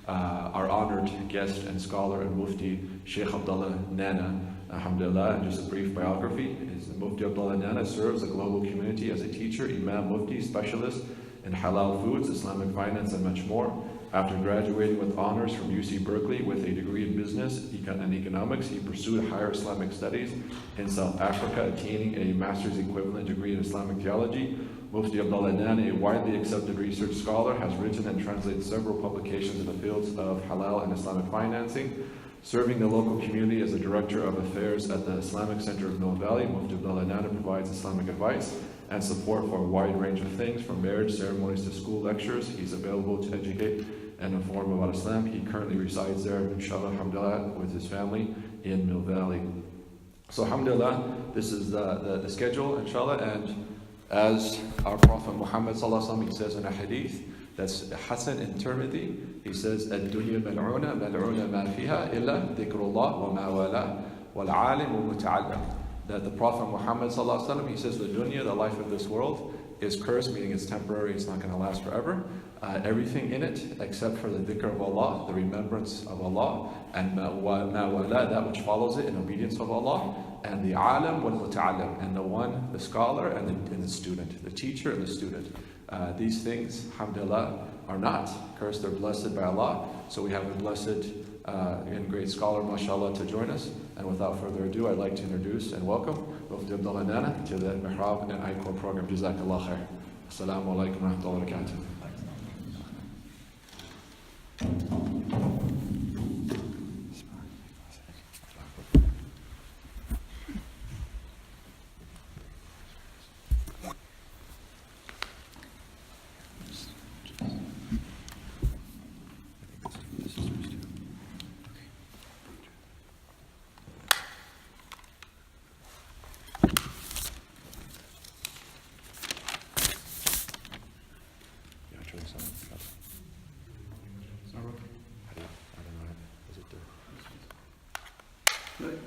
our honored guest and scholar and Mufti Sheikh Abdullah Nana. Alhamdulillah, and just a brief biography is Mufti Abdullah Nana serves the global community as a teacher, imam, mufti, specialist in halal foods, Islamic finance, and much more. After graduating with honors from UC Berkeley with a degree in business and economics, he pursued higher Islamic studies in South Africa, attaining a master's equivalent degree in Islamic theology. Mufti Abdullah Nana, a widely accepted research scholar, has written and translated several publications in the fields of halal and Islamic financing. Serving the local community as the Director of Affairs at the Islamic Center of Mill Valley, Mufti Abdullah Nana provides Islamic advice and support for a wide range of things, from marriage ceremonies to school lectures. He's available to educate and inform about Islam. He currently resides there, inshallah, alhamdulillah, with his family in Mill Valley. So alhamdulillah, this is the schedule, inshallah, and as our Prophet Muhammad sallallahu alaihi wasallam, he says in a hadith, that's Hasan in Tirmidhi, he says, الدنيا ملعونة ملعونة ما فيها إلا ذكر الله وما والاه والعالم والمتعلم. That the Prophet Muhammad sallallahu alaihi wasallam, he says the dunya, the life of this world, is cursed, meaning it's temporary, it's not going to last forever. Everything in it except for the dhikr of Allah, the remembrance of Allah, and ma wala, that which follows it in obedience of Allah, and the alim wal muta'allim, and the one, the scholar, and the student, the teacher and the student. These things, alhamdulillah, are not cursed, they're blessed by Allah. So we have a blessed and great scholar, mashallah, to join us. And without further ado, I'd like to introduce and welcome Mufti Abdullah Nana to the Mihraab and I-Core program. Jazakallah khair. Assalamu alaikum wa rahmatullahi wa barakatuh.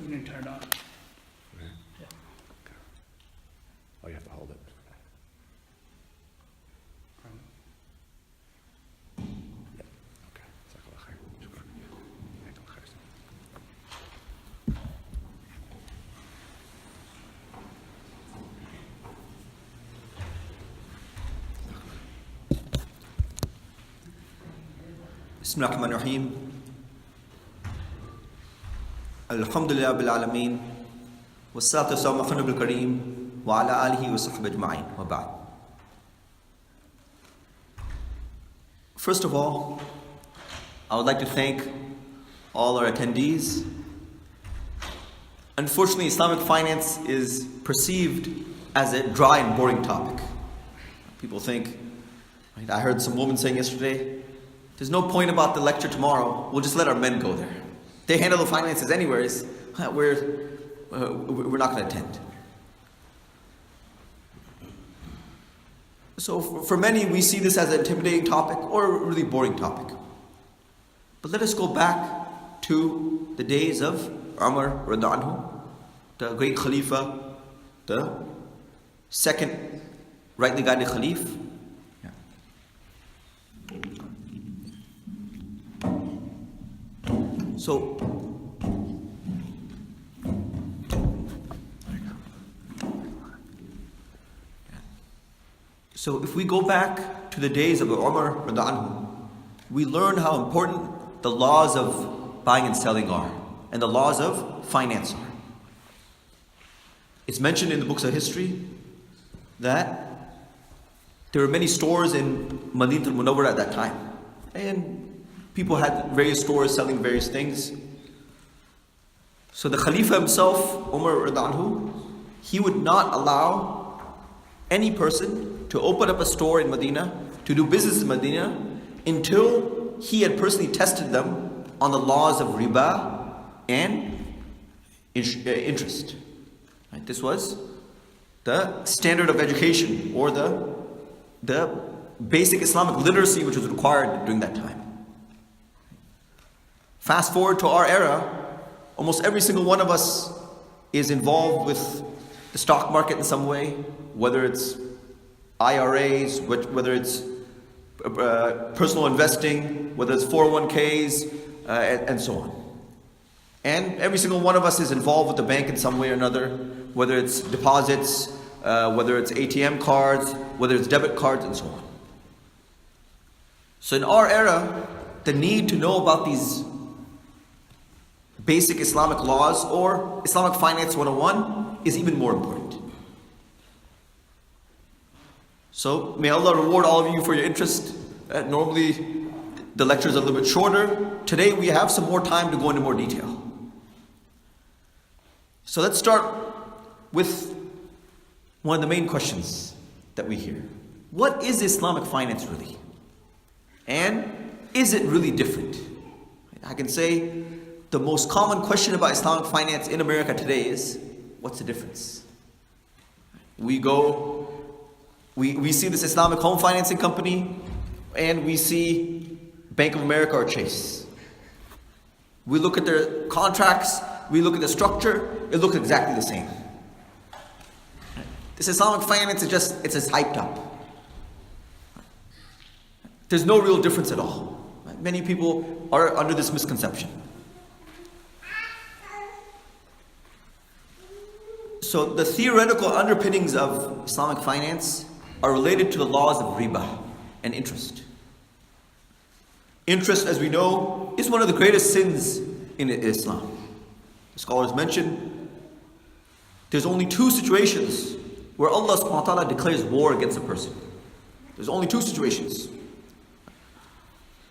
You didn't turn it on. Okay. Yeah. Oh, you have to hold it. Yeah. Okay. Jazakallah khair. Shukran. Jazakallah khair. Bismillah ar-Rahman ar-Rahim. Alhamdulillah bil alameen. Wassalatu wassalamu ala nabiyyil kareem wa ala alihi wa sahbihi ajma'in. Wa ba'd. First of all, I would like to thank all our attendees. Unfortunately, Islamic finance is perceived as a dry and boring topic. People think, right, I heard some woman saying yesterday, there's no point about the lecture tomorrow, we'll just let our men go there. They handle the finances anyways, we're not going to attend. So for many, we see this as an intimidating topic or a really boring topic. But let us go back to the days of Umar radhiyallahu anhu, the great Khalifa, the second rightly guided Khalif. So if we go back to the days of Umar radhiyallahu anhu, we learn how important the laws of buying and selling are, and the laws of finance are. It's mentioned in the books of history that there were many stores in Madinah al-Munawwara at that time, and people had various stores selling various things. So the Khalifa himself, Umar radhiyallahu anhu, he would not allow any person to open up a store in Medina, to do business in Medina, until he had personally tested them on the laws of riba and interest. Right? This was the standard of education, or the basic Islamic literacy which was required during that time. Fast forward to our era, almost every single one of us is involved with the stock market in some way, whether it's IRAs, whether it's personal investing, whether it's 401ks, and so on. And every single one of us is involved with the bank in some way or another, whether it's deposits, whether it's ATM cards, whether it's debit cards, and so on. So in our era, the need to know about these basic Islamic laws or Islamic Finance 101 is even more important. So may Allah reward all of you for your interest. Normally the lectures are a little bit shorter. Today we have some more time to go into more detail. So let's start with one of the main questions that we hear. What is Islamic finance really? And is it really different? I can say the most common question about Islamic finance in America today is, what's the difference? We see this Islamic home financing company and we see Bank of America or Chase. We look at their contracts, we look at the structure, it looks exactly the same. This Islamic finance is just hyped up. There's no real difference at all. Many people are under this misconception. So the theoretical underpinnings of Islamic finance are related to the laws of riba and interest. Interest, as we know, is one of the greatest sins in Islam. The scholars mention there's only two situations where Allah subhanahu wa ta'ala declares war against a person. There's only two situations.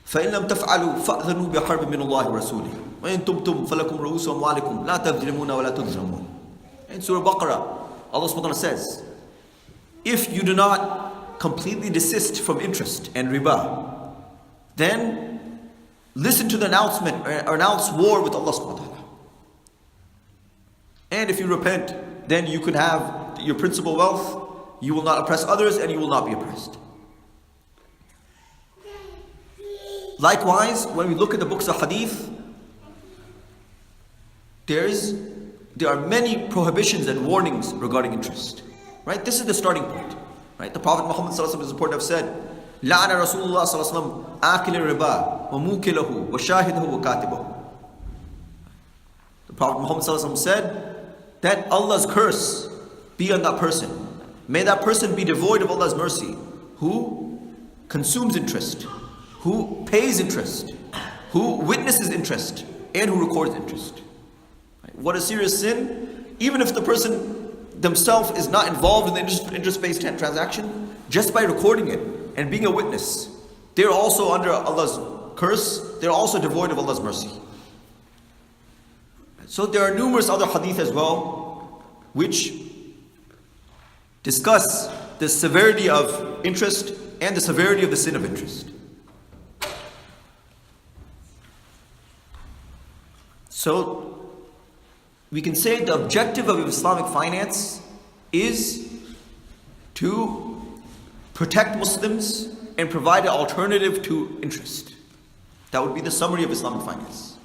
فَإِن لَمْ تَفْعَلُوا فَأْذَنُوا بِحَرْبٍ مِّنَ اللَّهِ وَرَسُولِهِ وَإِن تُبْتُمْ فَلَكُمْ رُءُوسُ أَمْوَالِكُمْ لَا تَظْلِمُونَ وَلَا تُظْلَمُونَ. In Surah Baqarah, Allah subhanahu wa ta'ala says, if you do not completely desist from interest and riba, then listen to the announcement or announce war with Allah subhanahu wa ta'ala. And if you repent, then you can have your principal wealth, you will not oppress others, and you will not be oppressed. Likewise, when we look at the books of hadith, there are many prohibitions and warnings regarding interest. Right? This is the starting point. Right? The Prophet Muhammad sallallahu alaihi wasallam is reported to have said, لَعْنَ رَسُولُ اللَّهِ صَلَّى اللَّهُ عَلَيْهِ وَسَلَّمَ آكِلَ الرِّبَا وَمُوكِلَهُ وَشَاهِدَهُ وَكَاتِبَهُ. The Prophet Muhammad sallallahu alaihi wasallam said that Allah's curse be on that person. May that person be devoid of Allah's mercy, who consumes interest, who pays interest, who witnesses interest, and who records interest. What a serious sin. Even if the person themselves is not involved in the interest-based transaction, just by recording it and being a witness, they're also under Allah's curse, they're also devoid of Allah's mercy. So there are numerous other hadith as well which discuss the severity of interest and the severity of the sin of interest. So we can say the objective of Islamic finance is to protect Muslims and provide an alternative to interest. That would be the summary of Islamic finance.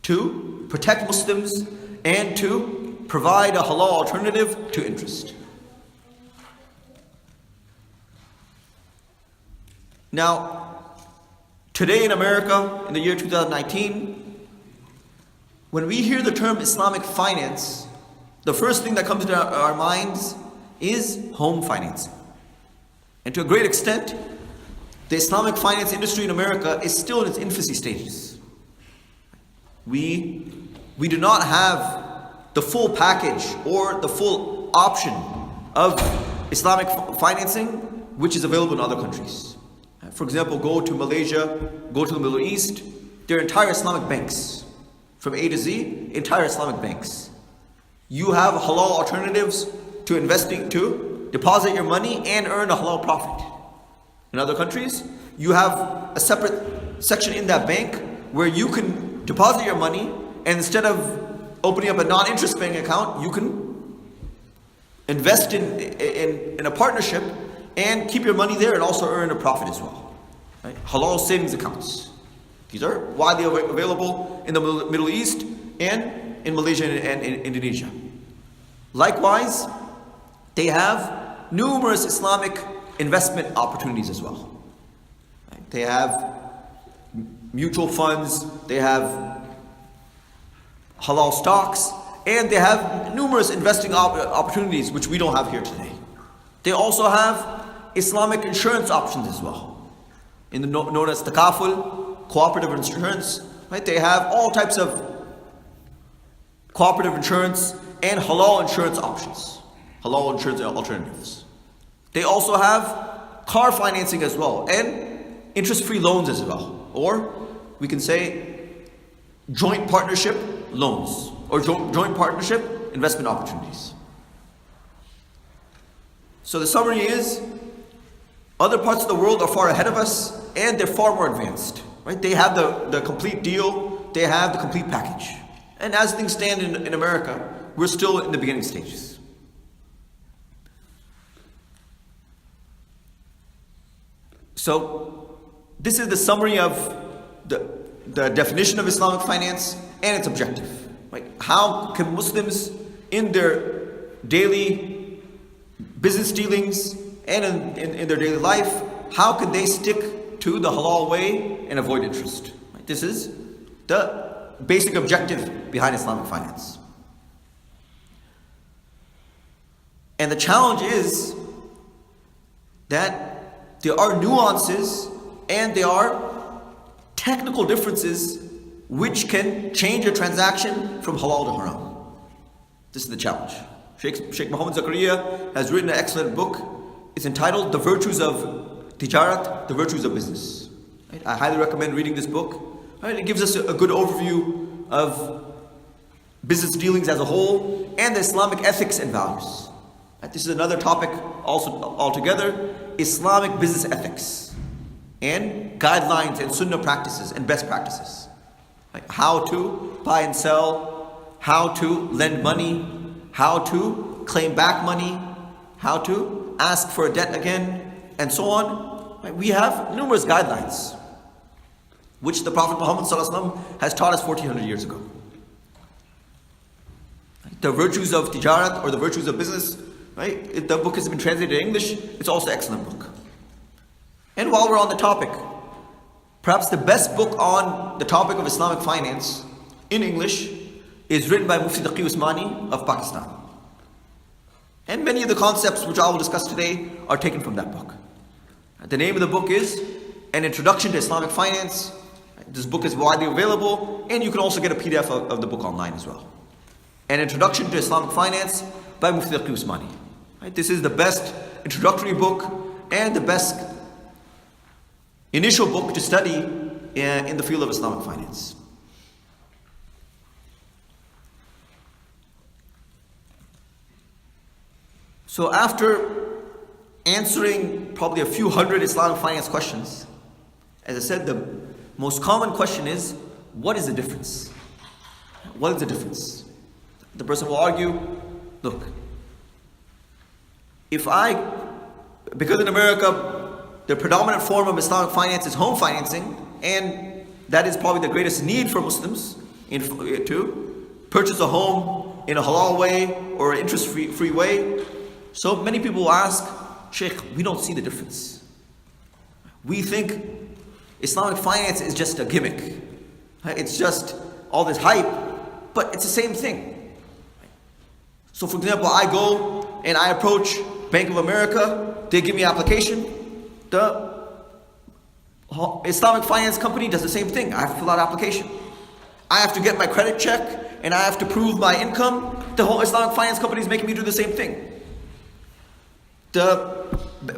To protect Muslims and to provide a halal alternative to interest. Now, today in America, in the year 2019, when we hear the term Islamic finance, the first thing that comes to our minds is home financing. And to a great extent, the Islamic finance industry in America is still in its infancy stages. We do not have the full package or the full option of Islamic financing which is available in other countries. For example, go to Malaysia, go to the Middle East, there are entire Islamic banks. From A to Z, entire Islamic banks. You have halal alternatives to investing, to deposit your money and earn a halal profit. In other countries, you have a separate section in that bank where you can deposit your money, and instead of opening up a non-interest bearing account, you can invest in a partnership and keep your money there and also earn a profit as well. Right? Halal savings accounts. These are widely available in the Middle East and in Malaysia and in Indonesia. Likewise, they have numerous Islamic investment opportunities as well. They have mutual funds, they have halal stocks, and they have numerous investing opportunities which we don't have here today. They also have Islamic insurance options as well, known as takaful, cooperative insurance. Right? They have all types of cooperative insurance and halal insurance options, halal insurance alternatives. They also have car financing as well, and interest-free loans as well, or we can say joint partnership loans, or joint partnership investment opportunities. So the summary is, other parts of the world are far ahead of us, and they're far more advanced. Right? They have the complete deal, they have the complete package. And as things stand in America, we're still in the beginning stages. So this is the summary of the definition of Islamic finance and its objective. Right? How can Muslims in their daily business dealings and in their daily life, how can they stick to the halal way and avoid interest? Right? This is the basic objective behind Islamic finance. And the challenge is that there are nuances and there are technical differences which can change a transaction from halal to haram. This is the challenge. Sheikh Muhammad Zakaria has written an excellent book. It's entitled The Virtues of Tijarat, The Virtues of Business. Right? I highly recommend reading this book. Right? It gives us a good overview of business dealings as a whole and the Islamic ethics and values. Right? This is another topic also altogether, Islamic business ethics and guidelines and sunnah practices and best practices. Like how to buy and sell, how to lend money, how to claim back money, how to ask for a debt again, and so on. Right? We have numerous guidelines which the Prophet Muhammad ﷺ has taught us 1400 years ago. The virtues of tijarat, or the virtues of business, right? The book has been translated in English. It's also an excellent book. And while we're on the topic, perhaps the best book on the topic of Islamic finance in English is written by Mufti Usmani of Pakistan. And many of the concepts which I will discuss today are taken from that book. The name of the book is An Introduction to Islamic Finance. This book is widely available, and you can also get a PDF of the book online as well. An Introduction to Islamic Finance by Mufti Usmani. Right? This is the best introductory book and the best initial book to study in the field of Islamic finance. So after answering probably a few hundred Islamic finance questions, as I said, the most common question is, what is the difference? What is the difference? The person will argue, look, because in America, the predominant form of Islamic finance is home financing, and that is probably the greatest need for Muslims to purchase a home in a halal way or an interest-free way. So many people will ask, Sheikh, we don't see the difference. We think Islamic finance is just a gimmick. It's just all this hype, but it's the same thing. So for example, I go and I approach Bank of America, they give me an application. The Islamic finance company does the same thing. I have to fill out an application. I have to get my credit check and I have to prove my income. The whole Islamic finance company is making me do the same thing. The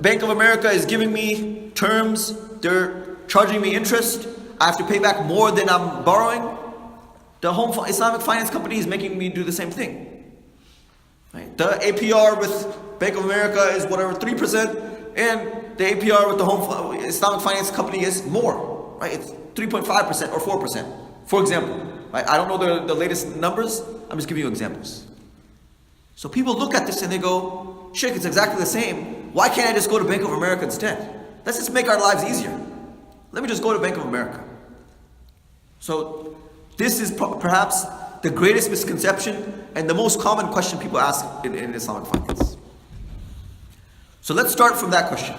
Bank of America is giving me terms, they're charging me interest. I have to pay back more than I'm borrowing. The whole Islamic finance company is making me do the same thing. Right? The APR with Bank of America is whatever, 3%, and the APR with the home Islamic finance company is more. Right? It's 3.5% or 4%, for example. Right? I don't know the latest numbers, I'm just giving you examples. So people look at this and they go, Sheikh, it's exactly the same. Why can't I just go to Bank of America instead? Let's just make our lives easier. Let me just go to Bank of America. So this is perhaps the greatest misconception and the most common question people ask in Islamic finance. So let's start from that question.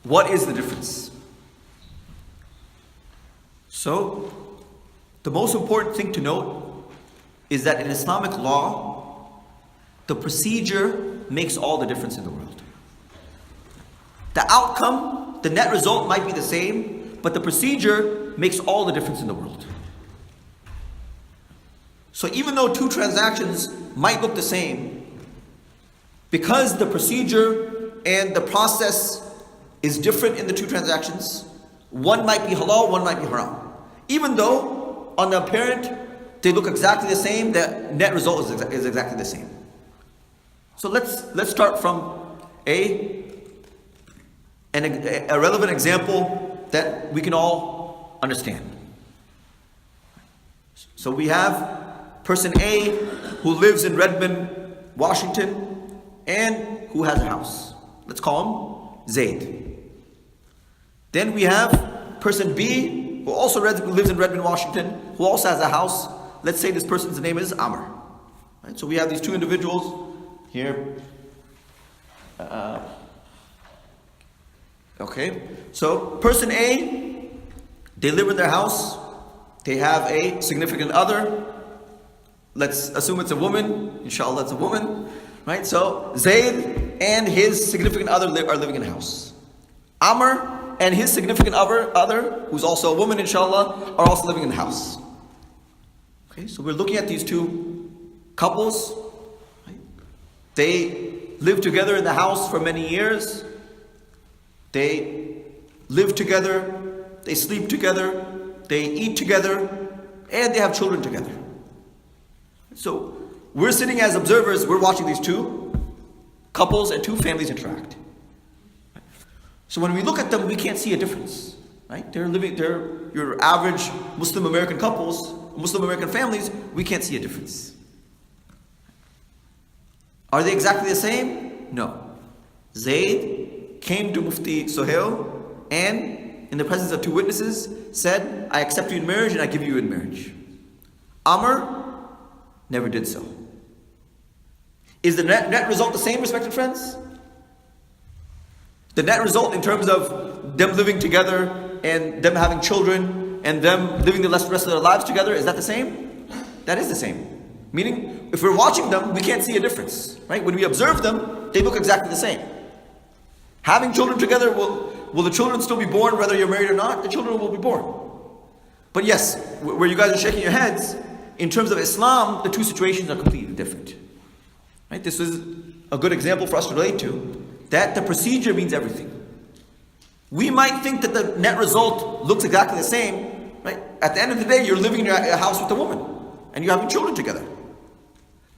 What is the difference? So, the most important thing to note is that in Islamic law, the procedure makes all the difference in the world. The outcome, the net result might be the same, but the procedure makes all the difference in the world. So even though two transactions might look the same, because the procedure and the process is different in the two transactions, one might be halal, one might be haram. Even though on the apparent they look exactly the same, the net result is exactly the same. So let's start from a relevant example that we can all understand. So we have person A who lives in Redmond, Washington, and who has a house. Let's call him Zaid. Then we have person B who also lives in Redmond, Washington, who also has a house. Let's say this person's name is Amr. Right? So we have these two individuals here. Okay, so person A, they live in their house, they have a significant other. Let's assume it's a woman, inshallah it's a woman, right? So Zayd and his significant other are living in a house. Amr and his significant other, who's also a woman inshallah, are also living in the house. Okay, so we're looking at these two couples. Right? They live together in the house for many years. They live together, they sleep together, they eat together, and they have children together. So we're sitting as observers, we're watching these two couples and two families interact. So when we look at them, we can't see a difference. Right? They're your average Muslim American couples, Muslim American families, we can't see a difference. Are they exactly the same? No. Zayd came to Mufti Sohail and in the presence of two witnesses said, I accept you in marriage and I give you in marriage. Amr never did so. Is the net result the same, respected friends? The net result in terms of them living together and them having children and them living the rest of their lives together, is that the same? That is the same. Meaning, if we're watching them, we can't see a difference. Right? When we observe them, they look exactly the same. Having children together, will the children still be born whether you're married or not? The children will be born. But yes, where you guys are shaking your heads, in terms of Islam, the two situations are completely different. Right? This is a good example for us to relate to, that the procedure means everything. We might think that the net result looks exactly the same. Right? At the end of the day, you're living in your house with a woman, and you're having children together.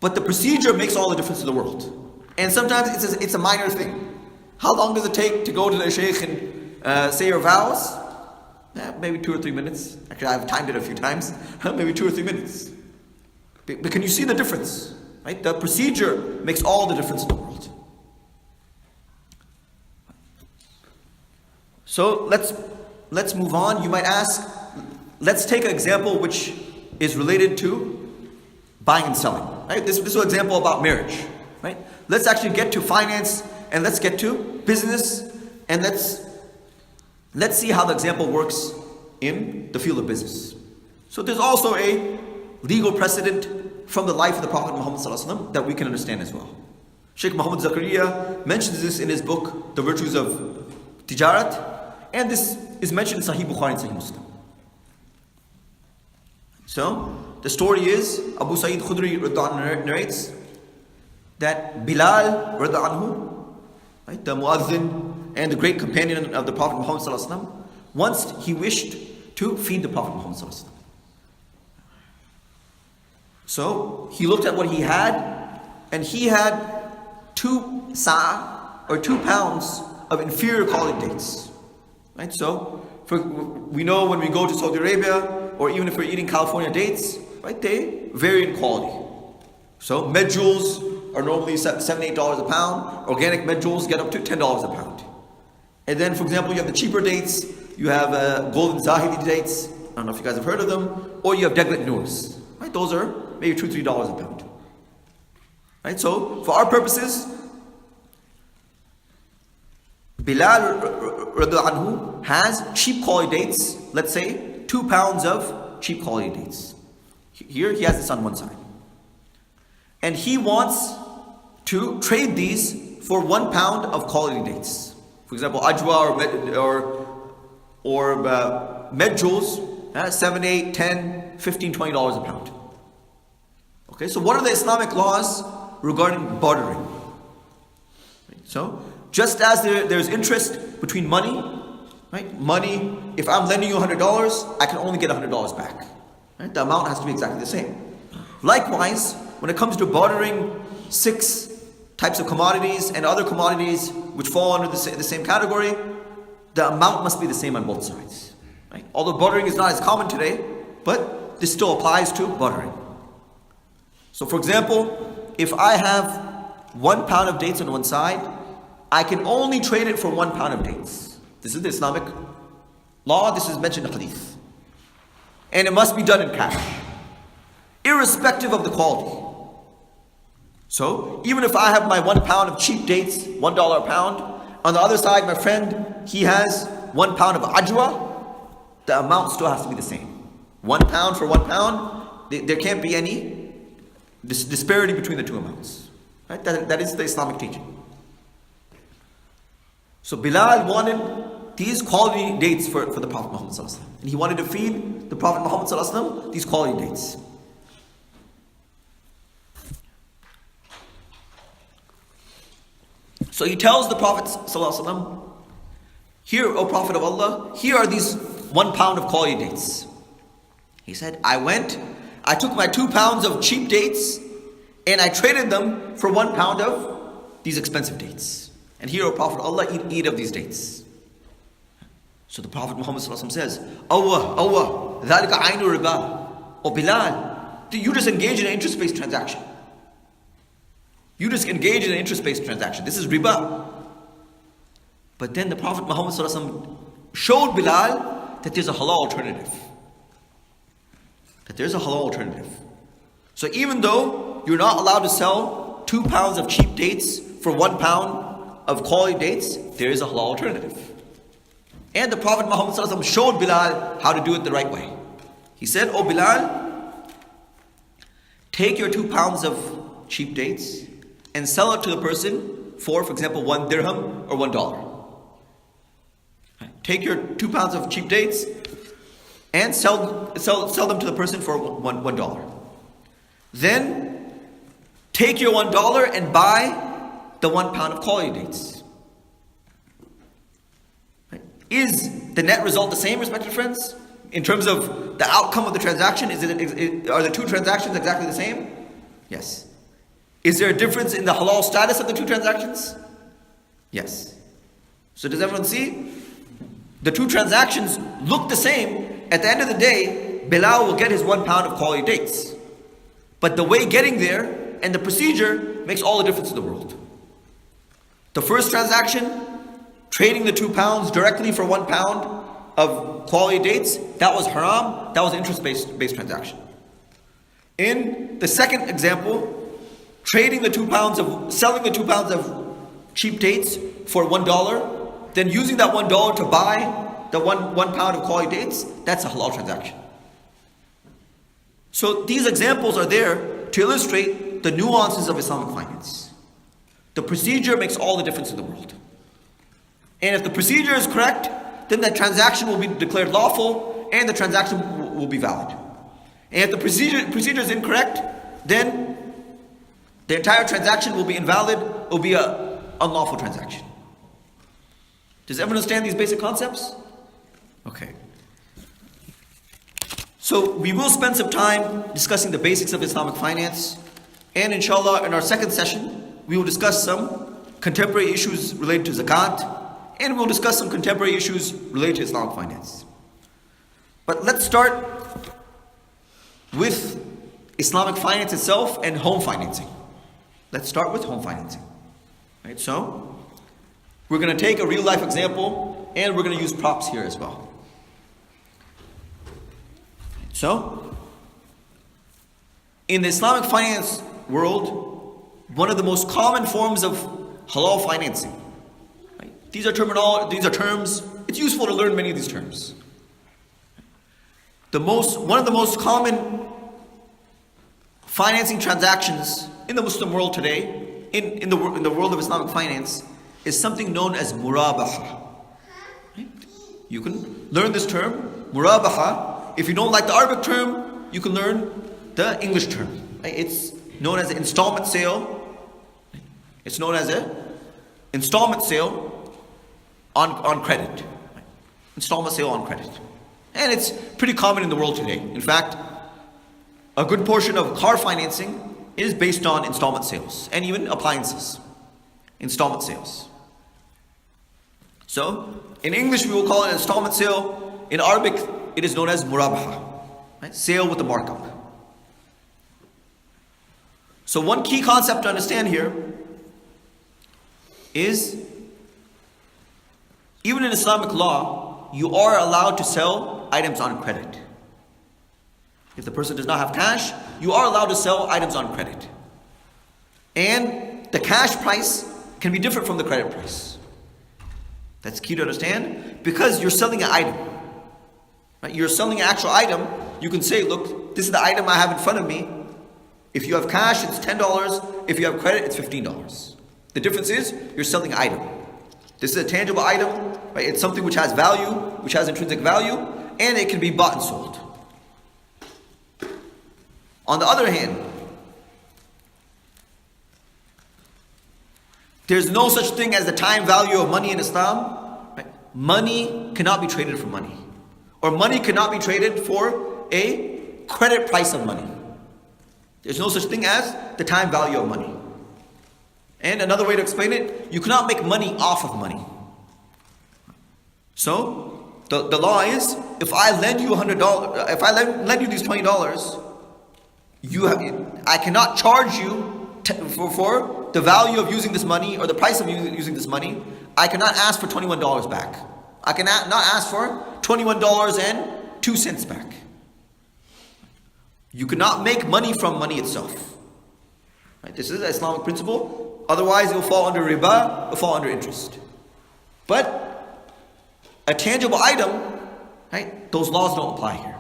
But the procedure makes all the difference in the world. And sometimes it's a minor thing. How long does it take to go to the shaykh and say your vows? Maybe 2 or 3 minutes. Actually, I've timed it a few times. Maybe 2 or 3 minutes. But can you see the difference? Right? The procedure makes all the difference in the world. So let's move on. You might ask, let's take an example which is related to buying and selling. Right? This is an example about marriage. Right? Let's actually get to finance. And let's get to business, and let's see how the example works in the field of business. So there's also a legal precedent from the life of the Prophet Muhammad ﷺ that we can understand as well. Sheikh Muhammad Zakaria mentions this in his book, The Virtues of Tijarat, and this is mentioned in Sahih Bukhari and Sahih Muslim. So the story is, Abu Sa'id Khudri narrates that Bilal anhu, right, the Muazzin and the great companion of the Prophet Muhammad ﷺ, once he wished to feed the Prophet Muhammad ﷺ. So he looked at what he had, and he had 2 sa' or 2 pounds of inferior quality dates. Right? So we know when we go to Saudi Arabia, or even if we're eating California dates, right, they vary in quality. So medjool are normally $7, $8 a pound. Organic medjool get up to $10 a pound. And then, for example, you have the cheaper dates. You have golden zahidi dates. I don't know if you guys have heard of them. Or you have deglet noors. Right? Those are maybe $2, $3 a pound. Right? So, for our purposes, Bilal radiallahu anhu has cheap quality dates, let's say 2 pounds of cheap quality dates. Here he has this on one side. And he wants to trade these for 1 pound of quality dates. For example, ajwa or medjols, 7, 8, 10, 15, $20 a pound. Okay, so what are the Islamic laws regarding bartering? So, just as there's interest between money, right? Money, if I'm lending you $100, I can only get $100 back. Right? The amount has to be exactly the same. Likewise, when it comes to bartering 6 types of commodities and other commodities which fall under the same category, the amount must be the same on both sides. Right? Although bartering is not as common today, but this still applies to bartering. So for example, if I have 1 pound of dates on one side, I can only trade it for 1 pound of dates. This is the Islamic law, this is mentioned in hadith. And it must be done in cash, irrespective of the quality. So, even if I have my 1 pound of cheap dates, $1 a pound, on the other side, my friend, he has 1 pound of ajwa, the amount still has to be the same. 1 pound for 1 pound, there can't be any disparity between the two amounts. Right? That is the Islamic teaching. So Bilal wanted these quality dates for the Prophet Muhammad ﷺ. And he wanted to feed the Prophet Muhammad ﷺ these quality dates. So he tells the Prophet ﷺ, here, O Prophet of Allah, here are these 1 pound of quality dates. He said, I took my 2 pounds of cheap dates and I traded them for 1 pound of these expensive dates. And here, O Prophet of Allah, eat of these dates. So the Prophet Muhammad ﷺ says, Awwa, dhalika aynu riba. Oh Bilal, you just engage in an interest-based transaction. You just engage in an interest-based transaction. This is riba. But then the Prophet Muhammad ﷺ showed Bilal that there's a halal alternative. That there's a halal alternative. So even though you're not allowed to sell 2 pounds of cheap dates for 1 pound of quality dates, there is a halal alternative. And the Prophet Muhammad ﷺ showed Bilal how to do it the right way. He said, Oh Bilal, take your 2 pounds of cheap dates and sell it to the person for example, 1 dirham or $1. Take your 2 pounds of cheap dates and sell them to the person for $1. Then take your $1 and buy the 1 pound of quality dates. Is the net result the same, respected friends? In terms of the outcome of the transaction, are the 2 transactions exactly the same? Yes. Is there a difference in the halal status of the 2 transactions? Yes. So does everyone see? The 2 transactions look the same. At the end of the day, Bilal will get his 1 pound of quality dates. But the way getting there and the procedure makes all the difference in the world. The first transaction, trading the 2 pounds directly for 1 pound of quality dates, that was haram, that was an interest-based transaction. In the second example, selling the 2 pounds of cheap dates for $1, then using that $1 to buy the 1 pound of quality dates, that's a halal transaction. So these examples are there to illustrate the nuances of Islamic finance. The procedure makes all the difference in the world. And if the procedure is correct, then that transaction will be declared lawful and the transaction will be valid. And if the procedure is incorrect, then the entire transaction will be invalid, it will be an unlawful transaction. Does everyone understand these basic concepts? Okay. So we will spend some time discussing the basics of Islamic finance, and inshallah in our second session we will discuss some contemporary issues related to zakat, and we'll discuss some contemporary issues related to Islamic finance. But let's start with Islamic finance itself and home financing. Let's start with home financing. Right, so we're going to take a real life example and we're going to use props here as well. So, in the Islamic finance world, one of the most common forms of halal financing, right, These are terms. It's useful to learn many of these terms. One of the most common financing transactions in the Muslim world today, in the world of Islamic finance, is something known as Murabaha. Right? You can learn this term, Murabaha. If you don't like the Arabic term, you can learn the English term. Right? It's known as an installment sale. It's known as an installment sale on credit. Right? Installment sale on credit. And it's pretty common in the world today. In fact, a good portion of car financing is based on installment sales, and even appliances. Installment sales. So, in English we will call it an installment sale. In Arabic, it is known as Murabaha. Right? Sale with a markup. So one key concept to understand here is, even in Islamic law, you are allowed to sell items on credit. If the person does not have cash, you are allowed to sell items on credit. And the cash price can be different from the credit price. That's key to understand, because you're selling an item. Right? You're selling an actual item. You can say, look, this is the item I have in front of me. If you have cash, it's $10. If you have credit, it's $15. The difference is, you're selling an item. This is a tangible item, right? It's something which has value, which has intrinsic value, and it can be bought and sold. On the other hand, there's no such thing as the time value of money in Islam. Right? Money cannot be traded for money. Or money cannot be traded for a credit price of money. There's no such thing as the time value of money. And another way to explain it, you cannot make money off of money. So, the law is, if I lend you $100, if I lend you these $20, I cannot charge you for the value of using this money or the price of using this money. I cannot ask for $21 back. I cannot not ask for $21.02 back. You cannot make money from money itself. Right? This is an Islamic principle. Otherwise, it will fall under riba, it will fall under interest. But a tangible item, right? Those laws don't apply here.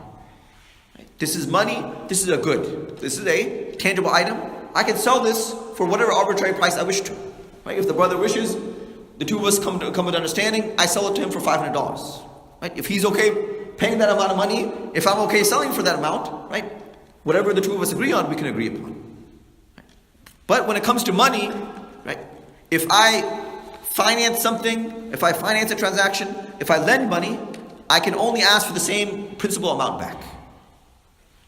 Right? This is money. This is a good. This is a tangible item. I can sell this for whatever arbitrary price I wish to. Right? If the brother wishes, the two of us come with understanding. I sell it to him for $500. Right? If he's okay paying that amount of money, if I'm okay selling for that amount, right? Whatever the two of us agree on, we can agree upon. Right? But when it comes to money, right? If I finance something, if I finance a transaction, if I lend money, I can only ask for the same principal amount back.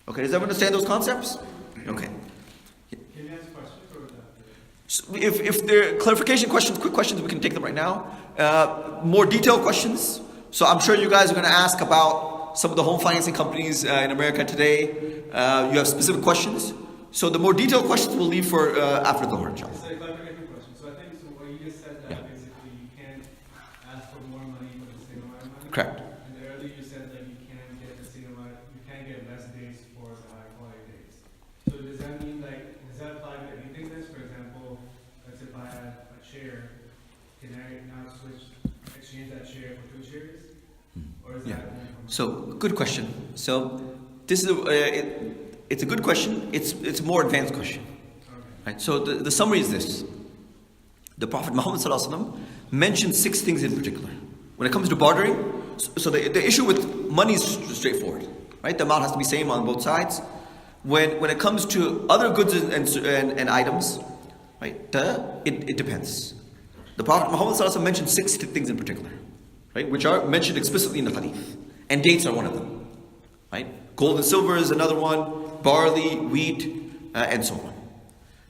Okay, does everyone understand those concepts? Okay. Can you ask questions or that? So if there are clarification questions, quick questions, we can take them right now. More detailed questions. So I'm sure you guys are going to ask about some of the home financing companies in America today. You have specific questions. So the more detailed questions we'll leave for after the Dhuhr, inshallah. It's a clarification question. So I think what you just said that basically you can't ask for more money for the same amount of money. Correct. And earlier you said that you can't get the same amount, you can't get less days for the high quality days. So does that mean does that apply to anything then? For example, let's say if I had a chair, can I now exchange that chair for 2 chairs? Or is that only for So good question. So this is it's a good question. It's a more advanced question. Okay. Right? So the summary is this. The Prophet Muhammad ﷺ mentioned 6 things in particular. When it comes to bartering, so the issue with money is straightforward. Right? The amount has to be same on both sides. When it comes to other goods and items, right? It depends. The Prophet Muhammad ﷺ mentioned 6 things in particular, right? Which are mentioned explicitly in the hadith. And dates are one of them. Right? Gold and silver is another one. Barley, wheat, and so on.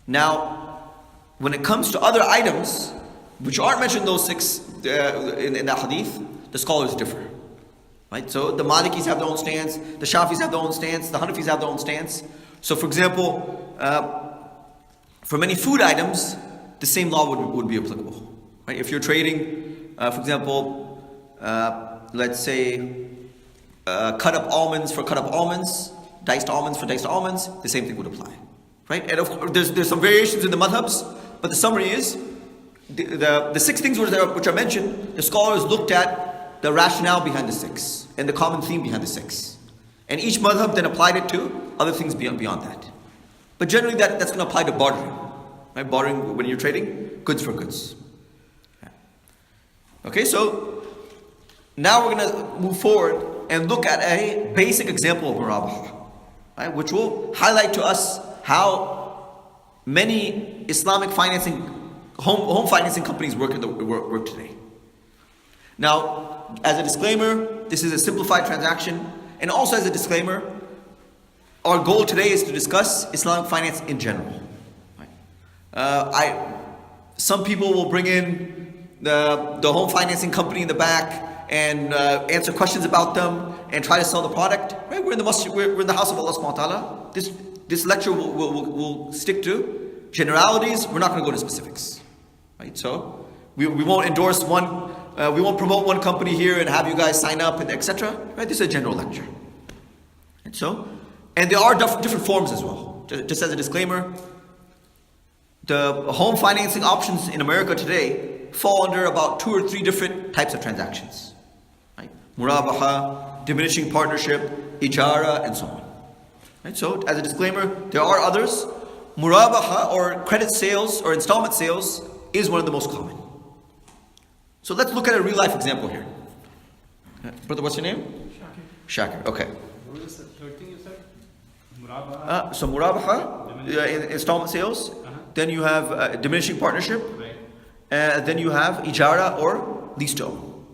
Now, when it comes to other items, which aren't mentioned in those 6 in that hadith, the scholars differ. Right? So the Malikis have their own stance, the Shafis have their own stance, the Hanafis have their own stance. So for example, for many food items, the same law would be applicable. Right? If you're trading, for example, let's say cut up almonds for cut up almonds, diced almonds for diced almonds, the same thing would apply. Right? And of course, there's some variations in the madhabs, but the summary is, the six things which are mentioned, the scholars looked at the rationale behind the six and the common theme behind the six. And each madhab then applied it to other things beyond that. But generally that's going to apply to bartering. Right? Bartering when you're trading goods for goods. Okay, so now we're going to move forward and look at a basic example of Murabaha, right, which will highlight to us how many Islamic home financing companies work today. Now, as a disclaimer, this is a simplified transaction, and also as a disclaimer, our goal today is to discuss Islamic finance in general. Right? Some people will bring in the home financing company in the back and answer questions about them and try to sell the product. Right? We're in the masjid, we're in the house of Allah subhanahu wa ta'ala. This lecture will stick to generalities. We're not going to go to specifics. Right? So we won't endorse one. We won't promote one company here and have you guys sign up and etc. Right? This is a general lecture. And there are different forms as well. Just as a disclaimer, the home financing options in America today fall under about 2 or 3 different types of transactions. Right? Murabaha, diminishing partnership, Ijarah, and so on. Right? So, as a disclaimer, there are others. Murabaha, or credit sales or installment sales, is one of the most common. So let's look at a real life example here. Brother, what's your name? Shakir. Okay. What was the third thing you said? Murabaha? So Murabaha, installment sales. Then you have diminishing partnership. Right. Then you have Ijarah or lease to own.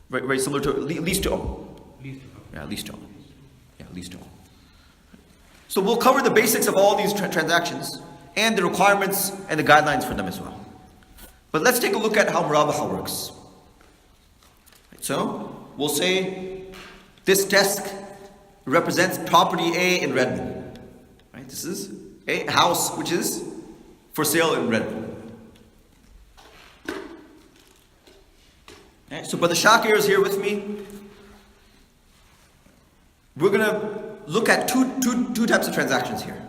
Very similar to lease to own. Yeah, lease to own. Yeah, lease to own. So we'll cover the basics of all these transactions and the requirements and the guidelines for them as well. But let's take a look at how Murabaha works. So we'll say this desk represents property A in Redmond. Right? This is a house which is for sale in Redmond. Okay, so Brother Shakir is here with me. We're going to look at two types of transactions here.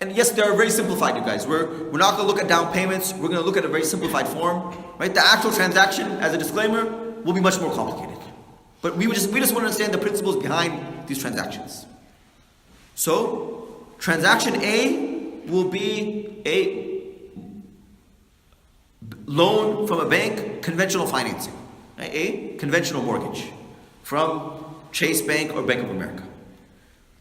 And yes, they are very simplified, you guys. We're not going to look at down payments. We're going to look at a very simplified form. Right? The actual transaction, as a disclaimer, will be much more complicated. But we just want to understand the principles behind these transactions. So, transaction A will be a loan from a bank, conventional financing. Right? A conventional mortgage from Chase Bank or Bank of America.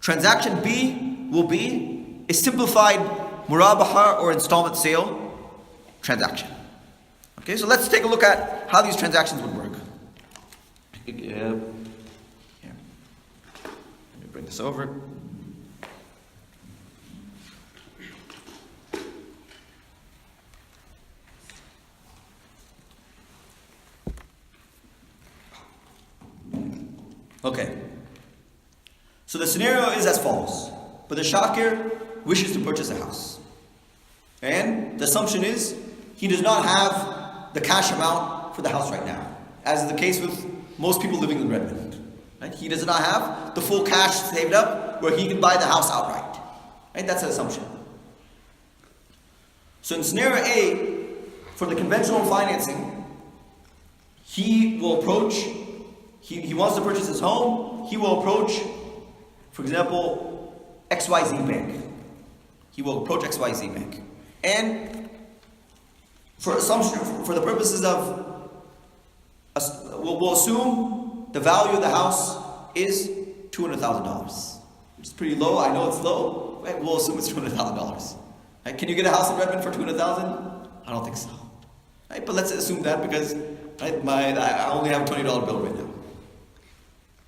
Transaction B will be a simplified Murabaha or installment sale transaction. Okay, so let's take a look at how these transactions would work. Here. Let me bring this over. Okay. So the scenario is as follows. But the Shakir wishes to purchase a house. And the assumption is he does not have the cash amount for the house right now, as is the case with most people living in Redmond. Right? He does not have the full cash saved up where he can buy the house outright. Right? That's an assumption. So in scenario A, for the conventional financing, he will approach, he wants to purchase his home, he will approach, for example, XYZ Bank. He will approach XYZ Bank. And for the purposes of, we'll assume the value of the house is $200,000. Which is pretty low. I know it's low. Right? We'll assume it's $200,000. Right? Can you get a house in Redmond for $200,000? I don't think so. Right? But let's assume that because I only have a $20 bill right now.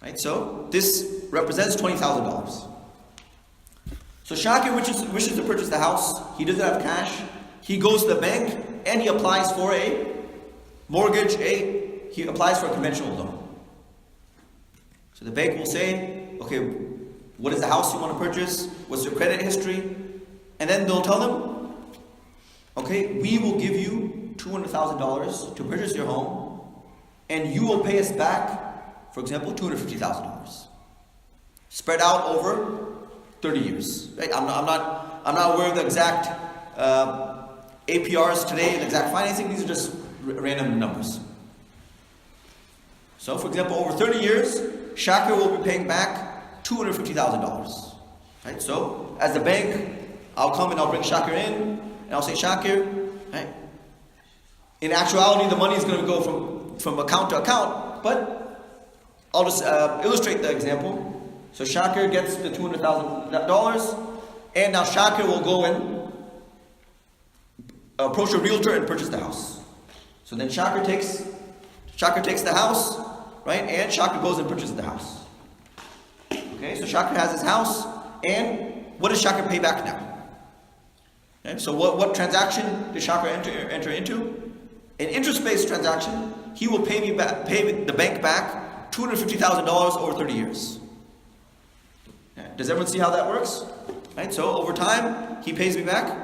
Right? So this represents $20,000. So Shakir wishes to purchase the house. He doesn't have cash. He goes to the bank and he applies for a mortgage. He applies for a conventional loan. So the bank will say, okay, what is the house you want to purchase? What's your credit history? And then they'll tell them, okay, we will give you $200,000 to purchase your home, and you will pay us back, for example, $250,000. Spread out over 30 years. Right? I'm not aware of the exact APRs today in exact financing, these are just random numbers. So for example, over 30 years, Shakir will be paying back $250,000. Right? So as the bank, I'll come and I'll bring Shakir in, and I'll say, Shakir, right? In actuality, the money is going to go from account to account, but I'll just illustrate the example. So Shakir gets the $200,000, and now Shakir will go and approach a realtor and purchase the house. So then Shakir takes the house, right? And Shakir goes and purchases the house. Okay, so Shakir has his house, and what does Shakir pay back now? Okay, so what transaction did Shakir enter into? An interest-based transaction. He will pay the bank back $250,000 over 30 years. Okay, does everyone see how that works? Right, so over time, he pays me back,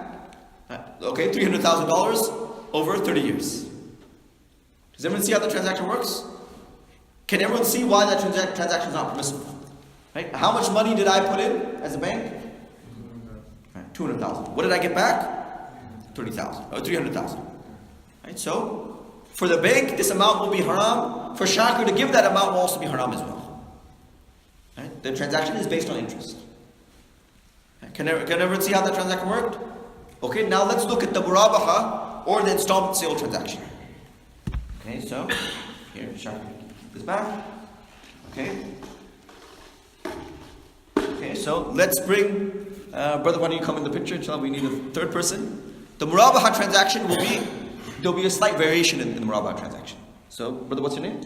okay, $300,000 over 30 years. Does everyone see how the transaction works? Can everyone see why that transaction is not permissible? Right? How much money did I put in as a bank? Right, $200,000. What did I get back? $30,000 or $300,000. Right? So, for the bank, this amount will be haram. For Shakir to give that amount will also be haram as well. Right? The transaction is based on interest. Right? Can everyone see how that transaction worked? Okay, now let's look at the Murabaha or the installment sale transaction. Okay, so here, Shakir, this back. Okay. Okay, so let's bring brother. Why don't you come in the picture? Inshallah, we need a third person. The Murabaha transaction there'll be a slight variation in the Murabaha transaction. So, brother, what's your name?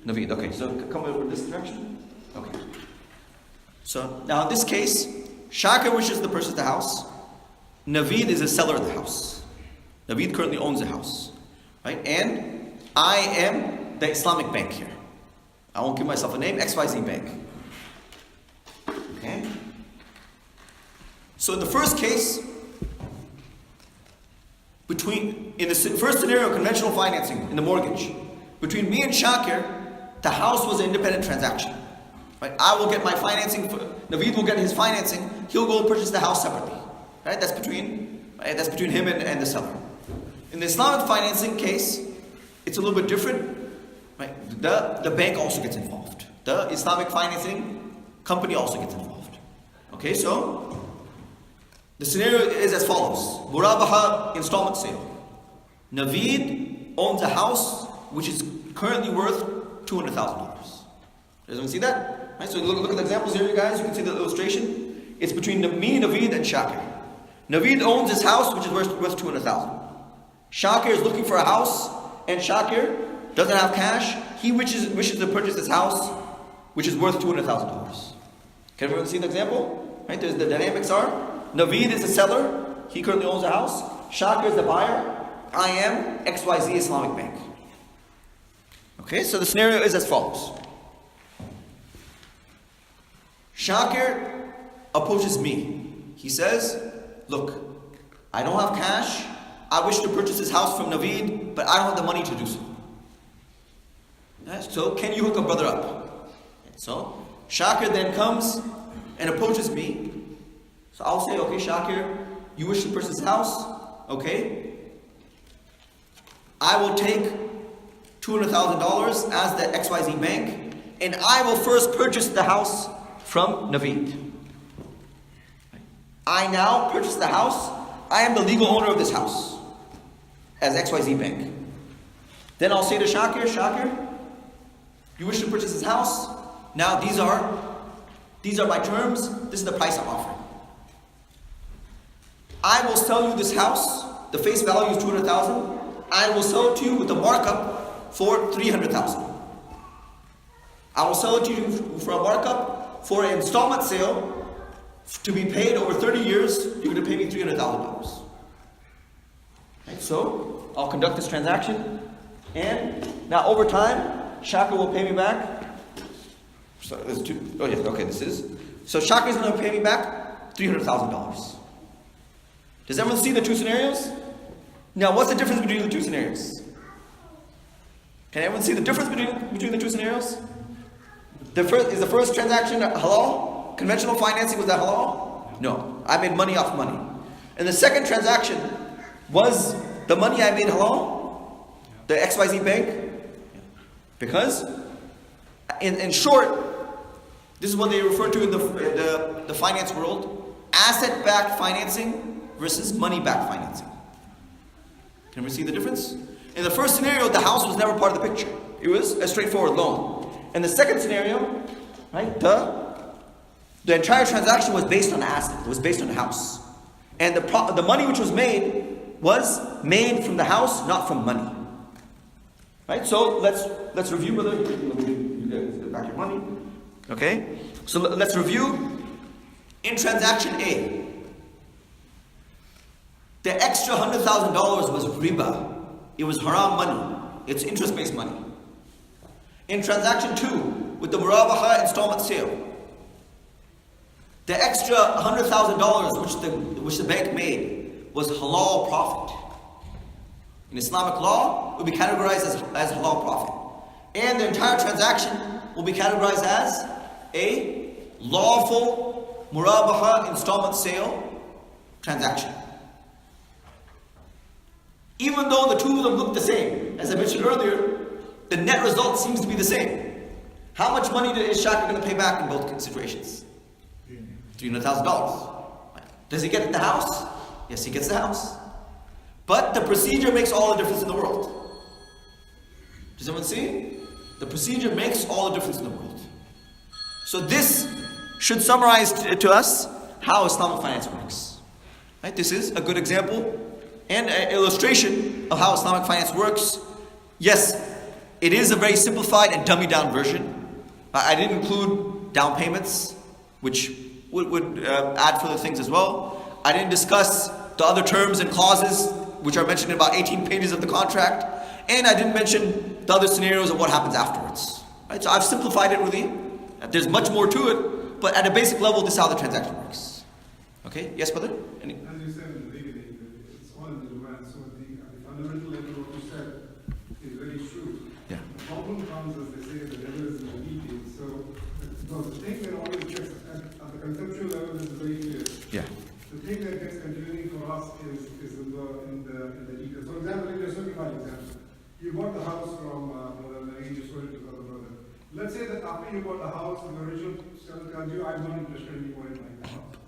Naveed. Okay, so come over this direction. Okay. So now in this case, Shakir wishes to purchase the house. Naveed is a seller of the house. Naveed currently owns the house, right? And I am the Islamic bank here. I won't give myself a name. XYZ Bank. Okay. So in the first case, in the first scenario, conventional financing, in the mortgage, between me and Shakir, the house was an independent transaction. Right? I will get my financing, Naveed will get his financing, he'll go purchase the house separately. Right? That's between him and the seller. In the Islamic financing case, it's a little bit different. Right? The bank also gets involved. The Islamic financing company also gets involved. Okay, so the scenario is as follows. Murabaha installment sale. Naveed owns a house which is currently worth $200,000. Does anyone see that? Right, so look at the examples here, you guys. You can see the illustration. It's between me, Naveed, and Shakir. Naveed owns this house which is worth $200,000. Shakir is looking for a house, and Shakir doesn't have cash. He wishes to purchase this house which is worth $200,000. Can everyone see the example? Right? The dynamics are: Naveed is the seller. He currently owns a house. Shakir is the buyer. I am XYZ Islamic Bank. Okay, so the scenario is as follows. Shakir approaches me. He says, look, I don't have cash. I wish to purchase this house from Naveed, but I don't have the money to do so. Right? So can you hook a brother up? So Shakir then comes and approaches me. So I'll say, okay, Shakir, you wish to purchase this house? Okay. I will take $200,000 as the XYZ bank, and I will first purchase the house from Naveed. I now purchase the house. I am the legal owner of this house as XYZ bank. Then I'll say to Shakir, you wish to purchase this house? Now these are my terms. This is the price I'm offering. I will sell you this house. The face value is $200,000. I will sell it to you with a markup for $300,000. I will sell it to you for a markup for an installment sale to be paid over 30 years. You're going to pay me $300,000. Right, so I'll conduct this transaction, and now over time, Shakir will pay me back. So there's two. Oh yeah, okay. So Shakir is going to pay me back $300,000. Does everyone see the two scenarios? Now, what's the difference between the two scenarios? Can everyone see the difference between the two scenarios? Is the first transaction halal? Conventional financing, was that halal? No. I made money off money. And the second transaction, Was the money I made halal? The XYZ bank? Because, in short, this is what they refer to in the finance world: asset-backed financing versus money-backed financing. Can we see the difference? In the first scenario, the house was never part of the picture. It was a straightforward loan. In the second scenario, right, the entire transaction was based on the asset. It was based on the house. And the money which was made from the house, not from money. Right? So let's review whether you get back your money. Okay? So let's review. In transaction A, the extra $100,000 was riba. It was haram money. It's interest-based money. In transaction 2, with the Murabaha installment sale, the extra $100,000 which the bank made was halal profit. In Islamic law, it will be categorized as halal profit. And the entire transaction will be categorized as a lawful Murabaha installment sale transaction. Even though the two of them look the same, as I mentioned earlier, the net result seems to be the same. How much money is Shakir going to pay back in both situations? $300,000. Does he get the house? Yes, he gets the house. But the procedure makes all the difference in the world. Does everyone see? The procedure makes all the difference in the world. So this should summarize to us how Islamic finance works. Right? This is a good example and an illustration of how Islamic finance works. Yes, it is a very simplified and dummied down version. I didn't include down payments, which would add further things as well. I didn't discuss the other terms and clauses, which are mentioned in about 18 pages of the contract. And I didn't mention the other scenarios of what happens afterwards. Right? So I've simplified it really. There's much more to it, but at a basic level, this is how the transaction works. Okay? Yes, brother? As you said in the beginning, it's all in the demand. So the fundamental level of what you said is very true. Yeah. The problem comes, as they say, the devil is in the details. So the thing that always gets at the conceptual level is very clear. Yeah. The thing that gets confusing for us is in the details. For example, if you're looking at an example, you bought the house from Brother Nana, you sold it to other brother. Let's say that after you bought the house, the original seller tells you, I'm not interested anymore in buying the house.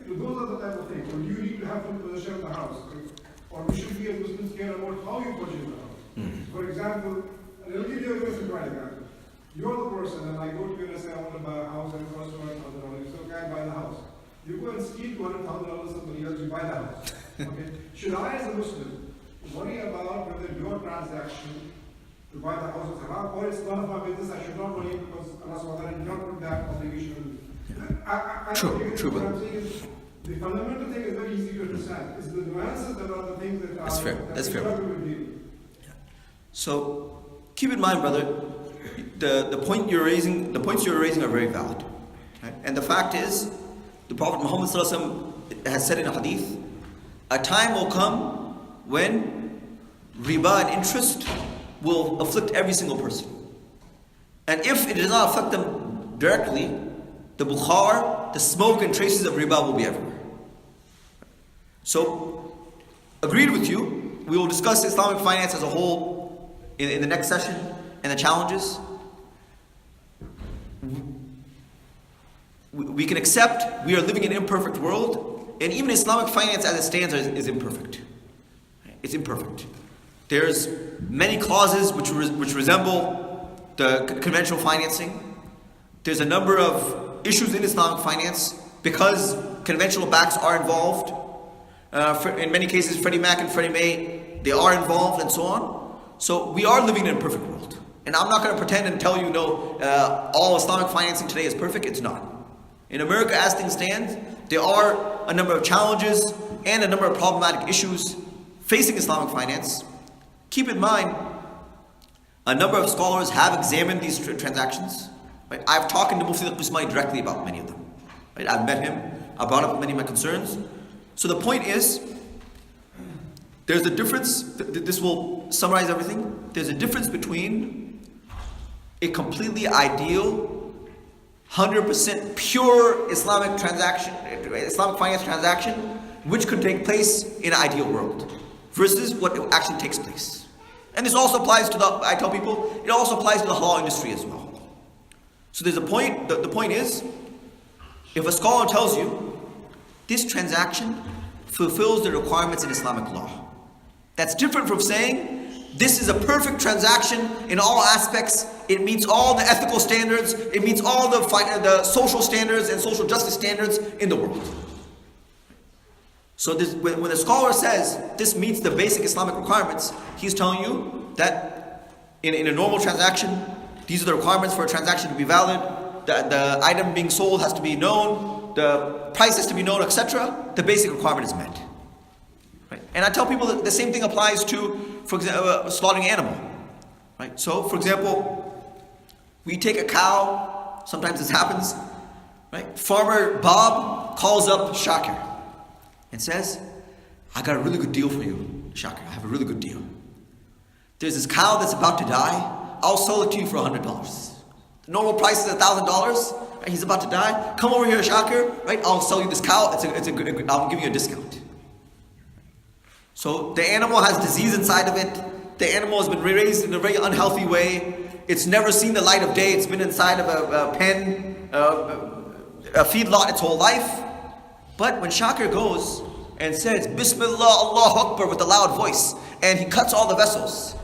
Those are the type of things. So you need to have full possession of the house. Or we should be as Muslims care about how you purchase the house. For example, and I'll give you a very simple example. You're the person, and I go to you and I say, I want to buy a house and it costs $200,000. So can I buy the house? You go and steal $200,000 somebody else, you buy the house. Okay? Should I, as a Muslim, worry about whether your transaction to buy the house is haram or it's none of my business? I should not worry because Allah did not put that obligation on me. True. What I'm saying is, the fundamental thing is very easy to understand. It's the nuances that are the things that are. That's fair. Yeah. So keep in mind, brother, the points you're raising are very valid. Right? And the fact is, the Prophet Muhammad ﷺ has said in a hadith, a time will come when riba and interest will afflict every single person. And if it does not affect them directly, the bukhar, the smoke and traces of riba will be everywhere. So, agreed with you. We will discuss Islamic finance as a whole in the next session and the challenges. We can accept we are living in an imperfect world, and even Islamic finance as it stands is imperfect. It's imperfect. There's many clauses which resemble the conventional financing. There's a number of issues in Islamic finance because conventional banks are involved. In many cases, Freddie Mac and Freddie Mae, they are involved and so on. So we are living in an imperfect world. And I'm not going to pretend and tell you, all Islamic financing today is perfect. It's not. In America, as things stand, there are a number of challenges and a number of problematic issues facing Islamic finance. Keep in mind, a number of scholars have examined these transactions. Right? I've talked to Mufti Abdullah Nana directly about many of them. Right? I've met him. I brought up many of my concerns. So the point is, there's a difference. This will summarize everything. There's a difference between a completely ideal, 100% pure Islamic finance transaction, which could take place in an ideal world versus what actually takes place. And this also applies to I tell people, it also applies to the halal industry as well. So there's a point, the point is, if a scholar tells you, this transaction fulfills the requirements in Islamic law, that's different from saying, this is a perfect transaction in all aspects, it meets all the ethical standards, it meets all the social standards and social justice standards in the world. So this, when a scholar says this meets the basic Islamic requirements, he's telling you that in a normal transaction, these are the requirements for a transaction to be valid, the item being sold has to be known, the price has to be known, etc. The basic requirement is met. Right? And I tell people that the same thing applies to, for example, slaughtering an animal. Right? So, for example, we take a cow, sometimes this happens, right? Farmer Bob calls up Shakir and says, I got a really good deal for you, Shakir. I have a really good deal. There's this cow that's about to die. I'll sell it to you for $100. The normal price is $1,000. Right? He's about to die. Come over here, Shakir. Right? I'll sell you this cow. I'll give you a discount. So the animal has disease inside of it. The animal has been raised in a very unhealthy way. It's never seen the light of day. It's been inside of a pen, a feedlot its whole life. But when Shakir goes and says, Bismillah, Allahu Akbar with a loud voice, and he cuts all the vessels,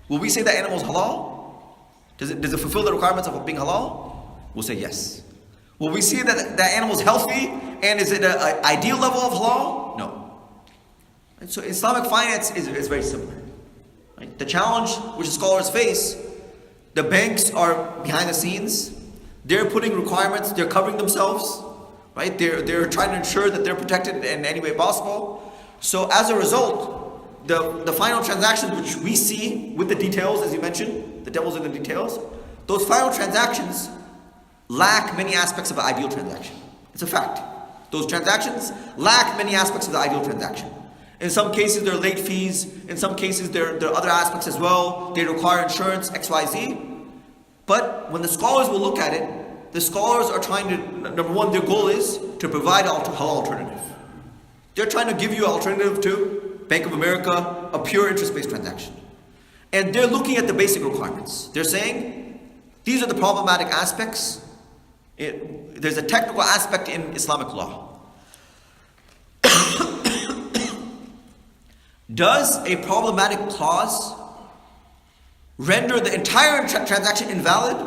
will we say that animal is halal? Does it fulfill the requirements of being halal? We'll say yes. Will we see that that animal is healthy and is it an ideal level of halal? No. And so Islamic finance is very similar. Right? The challenge which the scholars face, the banks are behind the scenes. They're putting requirements. They're covering themselves. Right? They're trying to ensure that they're protected in any way possible. So as a result, the final transactions which we see with the details, as you mentioned, the devil's in the details, those final transactions lack many aspects of an ideal transaction. It's a fact. Those transactions lack many aspects of the ideal transaction. In some cases, there are late fees. In some cases, there are other aspects as well. They require insurance, XYZ. But when the scholars will look at it, the scholars are trying to, number one, their goal is to provide a halal alternative. They're trying to give you an alternative to Bank of America, a pure interest-based transaction. And they're looking at the basic requirements. They're saying, these are the problematic aspects. There's a technical aspect in Islamic law. Does a problematic clause render the entire transaction invalid?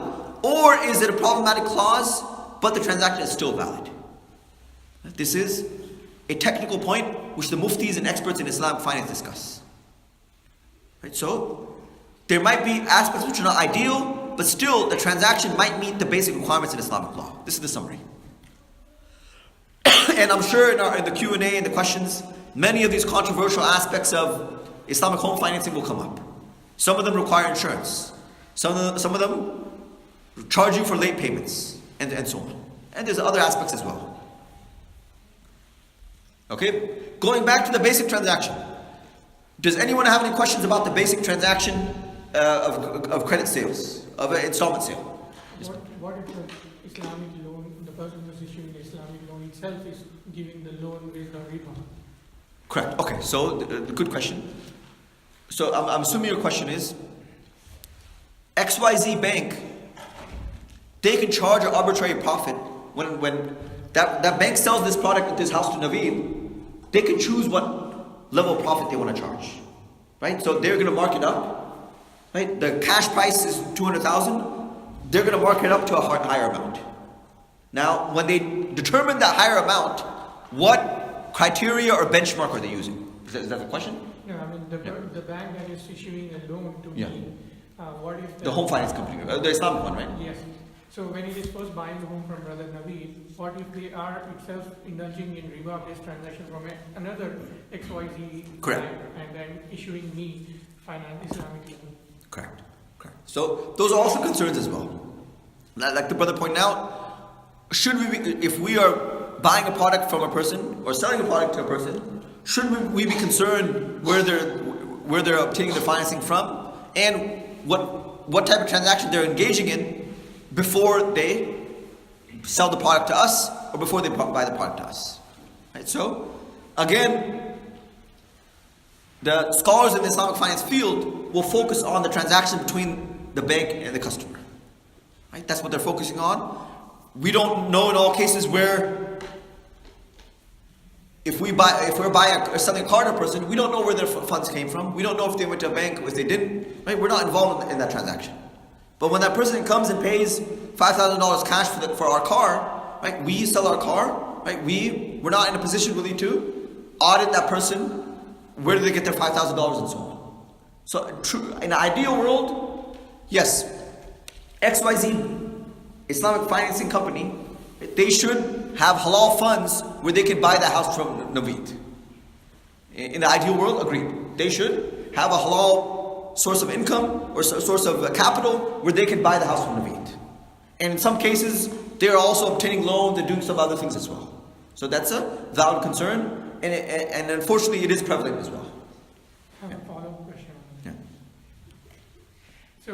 Or is it a problematic clause, but the transaction is still valid? This is a technical point which the muftis and experts in Islamic finance discuss. Right? So, there might be aspects which are not ideal, but still the transaction might meet the basic requirements in Islamic law. This is the summary. And I'm sure in the Q&A and the questions, many of these controversial aspects of Islamic home financing will come up. Some of them require insurance. Some of them charge you for late payments, and so on. And there's other aspects as well. Okay, going back to the basic transaction. Does anyone have any questions about the basic transaction of credit sales, of an installment sale? What if the Islamic loan, the person who's issuing the Islamic loan itself is giving the loan based on riba? Correct. Okay, so good question. So I'm assuming your question is, XYZ bank, they can charge an arbitrary profit when that bank sells this product, this house to Naveed, they can choose what level of profit they want to charge. Right? So they're going to mark it up. Right? The cash price is 200,000. They're going to mark it up to a higher amount. Now, when they determine that higher amount, what criteria or benchmark are they using? Is that the question? No, I mean the bank that is issuing a loan to me. What if the home finance company, the Islamic one, right? Yes. So when it is first buying the home from Brother Naveed, what if they are itself indulging in riba-based transaction from another XYZ Correct. bank and then issuing me Islamic loan? Correct. So those are also concerns as well. Like the brother pointed out, should we be, if we are buying a product from a person or selling a product to a person, should we be concerned where they're obtaining their financing from and what type of transaction they're engaging in before they sell the product to us or before they buy the product to us? Right? So again, the scholars in the Islamic finance field will focus on the transaction between the bank and the customer. Right? That's what they're focusing on. We don't know in all cases where, if we're buying or selling a car to a person, we don't know where their funds came from. We don't know if they went to a bank or if they didn't. Right? We're not involved in that transaction. But when that person comes and pays $5,000 cash for our car, right? We sell our car, right? We're not in a position really to audit that person. Where do they get their $5,000 and so on? So, in an ideal world, yes, XYZ Islamic financing company, they should have halal funds where they can buy the house from Naveed. In the ideal world, agreed. They should have a halal source of income or source of capital where they can buy the house from Naveed. And in some cases, they are also obtaining loans and doing some other things as well. So that's a valid concern. And unfortunately, it is prevalent as well. I have a follow-up question. Yeah. So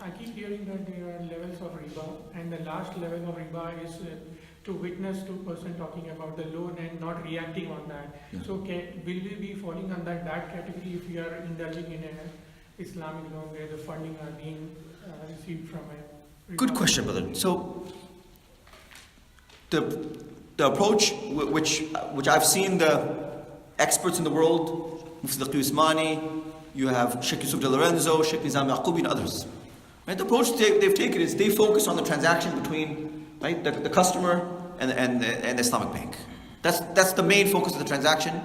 I keep hearing that there are levels of riba, and the last level of riba is to witness to person talking about the loan and not reacting on that. Yeah. So will we be falling under that category if we are indulging in an Islamic loan where the funding are being received from a riba? Good question, brother. So the approach which I've seen the experts in the world, Mufti Usmani, you have Sheikh Yusuf De Lorenzo, Sheikh Nizam Yaqubi, and others. Right? The approach they've taken is they focus on the transaction between, right, the customer and the Islamic bank. That's the main focus of the transaction.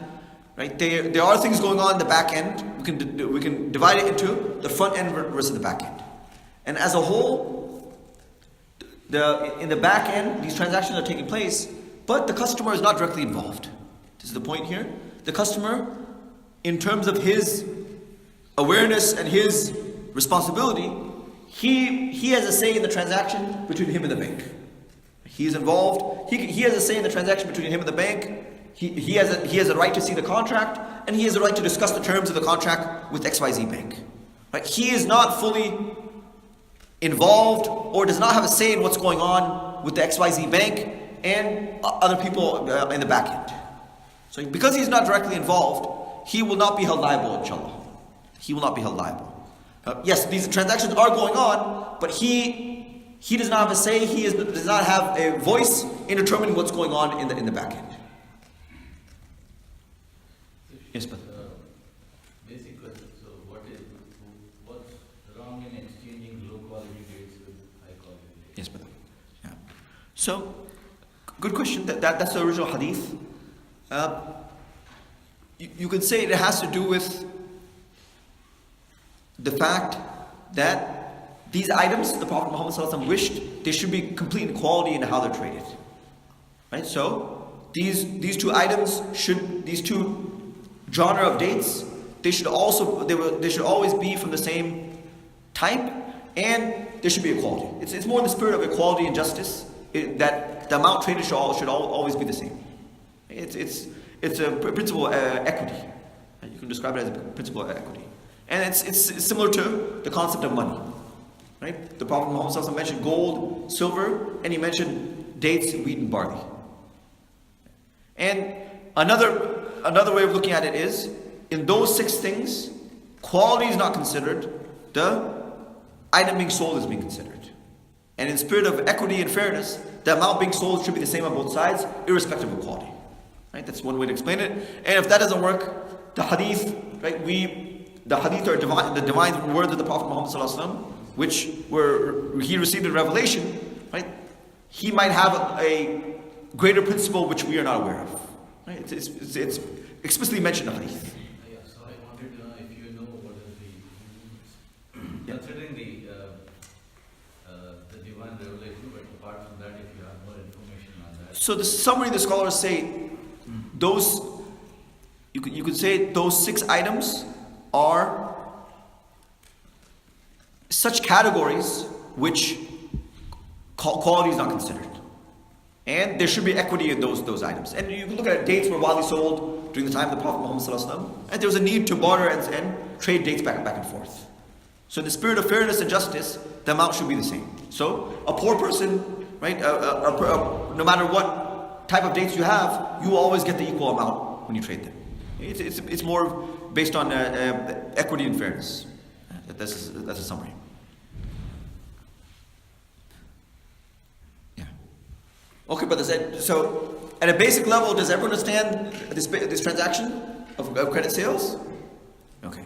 Right? There are things going on in the back end. We can divide it into the front end versus the back end. And as a whole, in the back end, these transactions are taking place, but the customer is not directly involved. This is the point here. The customer, in terms of his awareness and his responsibility, he has a say in the transaction between him and the bank. He is involved. He has a say in the transaction between him and the bank. He has a right to see the contract, and he has a right to discuss the terms of the contract with XYZ bank. Right? He is not fully involved or does not have a say in what's going on with the XYZ bank and other people in the back end. So because he's not directly involved, he will not be held liable, inshallah. He will not be held liable. Yes, these transactions are going on, but he does not have a say, does not have a voice in determining what's going on in the back end. Yes, but basic question. So what's wrong in exchanging low quality dates with high quality dates? Yes, but yeah. So, good question. That's the original hadith. You could say it has to do with the fact that these items the Prophet Muhammad ﷺ wished they should be complete in quality in how they're traded. Right? So these two items these two genre of dates, they should always be from the same type, and there should be equality. It's more in the spirit of equality and justice that the amount traded should always be the same. It's a principle of equity. You can describe it as a principle of equity. And it's similar to the concept of money. Right? The Prophet Muhammad ﷺ mentioned gold, silver, and he mentioned dates, wheat, and barley. And another way of looking at it is, in those 6 things, quality is not considered, the item being sold is being considered. And in spirit of equity and fairness, the amount being sold should be the same on both sides, irrespective of quality. Right? That's one way to explain it. And if that doesn't work, the hadith, right? The hadith are the divine words of the Prophet Muhammad ﷺ, which he received in revelation. Right? He might have a greater principle which we are not aware of. Right? It's explicitly mentioned in hadith. Yeah, so I wanted to know if you know what is considering the divine revelation, but apart from that, if you have more information on that. So the summary the scholars say, you could say those 6 items are such categories which quality is not considered. And there should be equity in those items. And you can look at dates were widely sold during the time of the Prophet Muhammad ﷺ, and there was a need to barter and trade dates back and forth. So in the spirit of fairness and justice, the amount should be the same. So a poor person, right, no matter what type of dates you have, you always get the equal amount when you trade them. It's more based on equity and fairness. That's a summary. Yeah. Okay, brothers. So, at a basic level, does everyone understand this transaction of credit sales? Okay.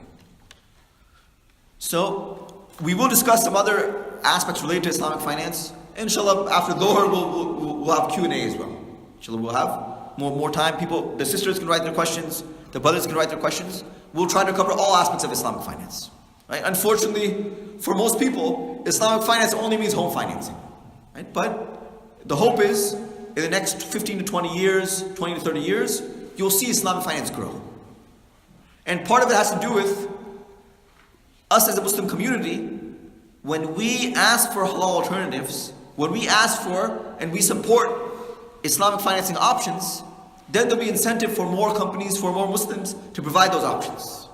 So, we will discuss some other aspects related to Islamic finance. Inshallah, after Dhuhr, we'll have Q&A as well. Inshallah, we'll have more time. The sisters can write their questions, the brothers can write their questions. We'll try to cover all aspects of Islamic finance. Right? Unfortunately, for most people, Islamic finance only means home financing. Right? But the hope is, in the next 15 to 20 years, 20 to 30 years, you'll see Islamic finance grow. And part of it has to do with us as a Muslim community. When we ask for halal alternatives, when we ask for and we support Islamic financing options, then there'll be incentive for more companies, for more Muslims to provide those options.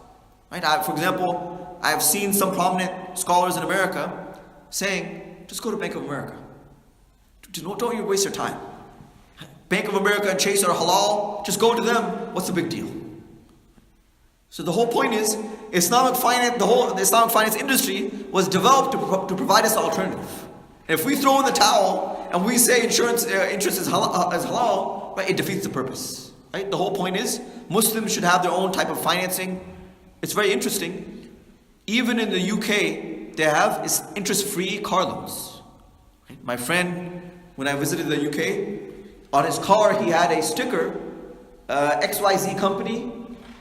Right? For example, I've seen some prominent scholars in America saying, just go to Bank of America. Don't even waste your time. Bank of America and Chase are halal, just go to them, what's the big deal? So the whole point is, Islamic finance, the Islamic finance industry was developed to provide us an alternative. And if we throw in the towel and we say interest is halal, right, it defeats the purpose. Right? The whole point is, Muslims should have their own type of financing. It's very interesting. Even in the UK, they have interest-free car loans. Right? My friend, when I visited the UK, on his car he had a sticker, XYZ company,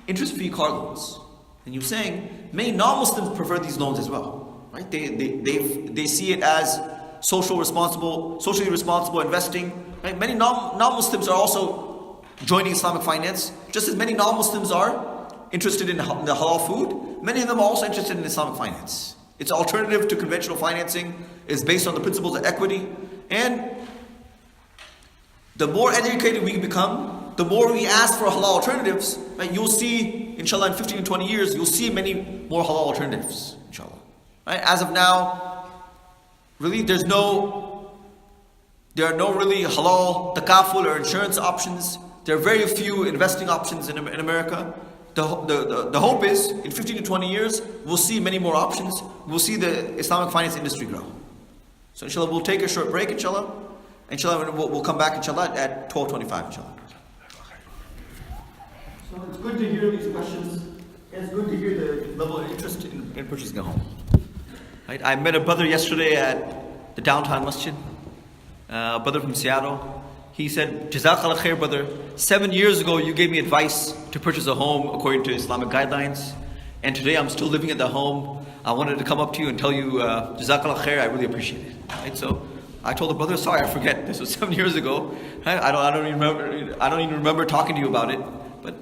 interest-free car loans. And you're saying many non-Muslims prefer these loans as well, right? They see it as socially responsible investing. Right? Many non-Muslims are also joining Islamic finance, just as many non-Muslims are interested in the halal food. Many of them are also interested in Islamic finance. Its alternative to conventional financing is based on the principles of equity. And the more educated we become, the more we ask for halal alternatives, right? You'll see, inshallah, in 15 to 20 years, you'll see many more halal alternatives, inshallah. Right? As of now, really, there are no really halal takaful or insurance options. There are very few investing options in America. The hope is, in 15 to 20 years, we'll see many more options. We'll see the Islamic finance industry grow. So inshallah, we'll take a short break, inshallah. Inshallah, we'll come back, inshallah, at 12:25, inshallah. So it's good to hear these questions. It's good to hear the level of interest in purchasing a home. Right? I met a brother yesterday at the downtown masjid, a brother from Seattle. He said, Jazakallah khair, brother. 7 years ago, you gave me advice to purchase a home according to Islamic guidelines. And today I'm still living at the home. I wanted to come up to you and tell you, Jazakallah khair, I really appreciate it. Right? So I told the brother, sorry, I forget. This was 7 years ago. Right? I don't even remember talking to you about it. But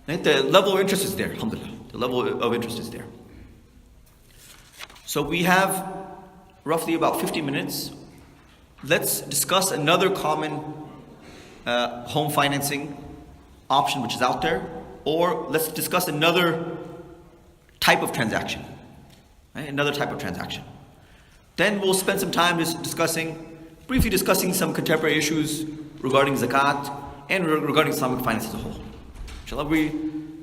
right? The level of interest is there, alhamdulillah. The level of interest is there. So we have roughly about 50 minutes. Let's discuss another common home financing option which is out there, or let's discuss another type of transaction. Right? Another type of transaction. Then we'll spend some time briefly discussing some contemporary issues regarding zakat and regarding Islamic finance as a whole. Inshallah, we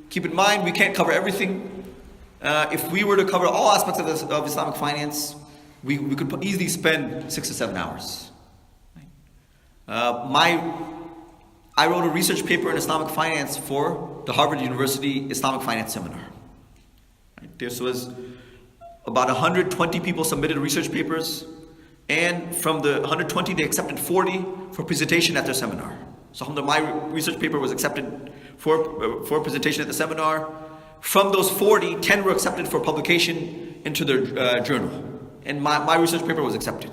keep in mind we can't cover everything. If we were to cover all aspects of Islamic finance, we could easily spend 6 to 7 hours. I wrote a research paper in Islamic finance for the Harvard University Islamic Finance Seminar. Right? This was about 120 people submitted research papers, and from the 120 they accepted 40 for presentation at their seminar. So my research paper was accepted for presentation at the seminar. From those 40, 10 were accepted for publication into their journal. And my research paper was accepted.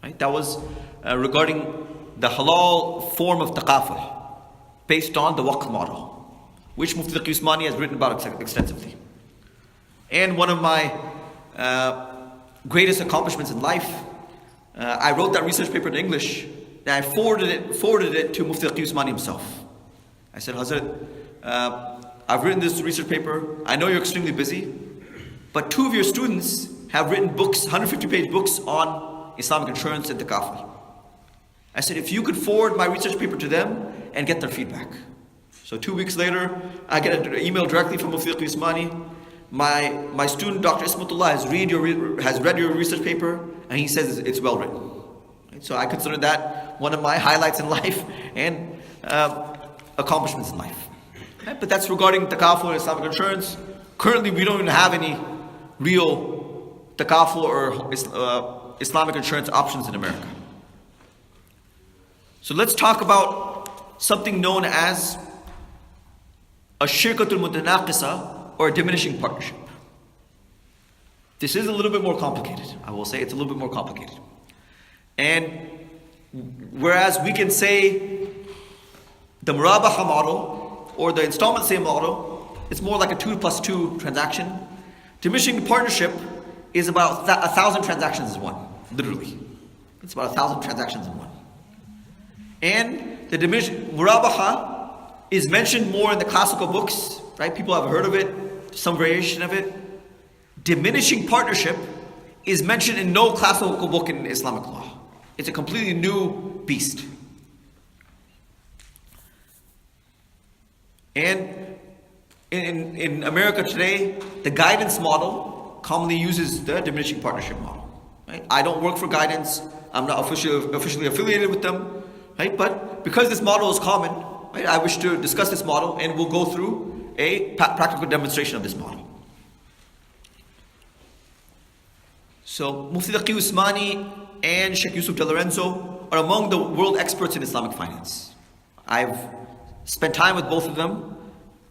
Right? That was regarding the halal form of taqaful, based on the waqf model, which Mufti Usmani has written about extensively. And one of my greatest accomplishments in life, I wrote that research paper in English, and I forwarded it to Mufti Usmani himself. I said, Hazrat, I've written this research paper. I know you're extremely busy, but 2 of your students have written books, 150-page books on Islamic insurance and takaful. I said, if you could forward my research paper to them and get their feedback. So 2 weeks later, I get an email directly from Mufti Usmani. My student, Dr. Ismatullah, has read your research paper, and he says it's well written. Right? So I consider that one of my highlights in life and accomplishments in life. Right? But that's regarding takaful and Islamic insurance. Currently, we don't even have any real takaful or Islamic insurance options in America. So let's talk about something known as a shirkatul mutanaqisa, or a diminishing partnership. This is a little bit more complicated. I will say it's a little bit more complicated. And whereas we can say the Murabaha model or the installment sale model, it's more like a 2+2 transaction. Diminishing partnership is about 1,000 transactions in one, literally. It's about 1,000 transactions in one. And the Murabaha is mentioned more in the classical books, right? People have heard of it, some variation of it. Diminishing partnership is mentioned in no classical book in Islamic law. It's a completely new beast. And in America today, the guidance model commonly uses the diminishing partnership model. Right? I don't work for guidance. I'm not officially affiliated with them. Right? But because this model is common, right, I wish to discuss this model, and we'll go through a practical demonstration of this model. So Mufti Usmani and Sheikh Yusuf De Lorenzo are among the world experts in Islamic finance. I've spent time with both of them,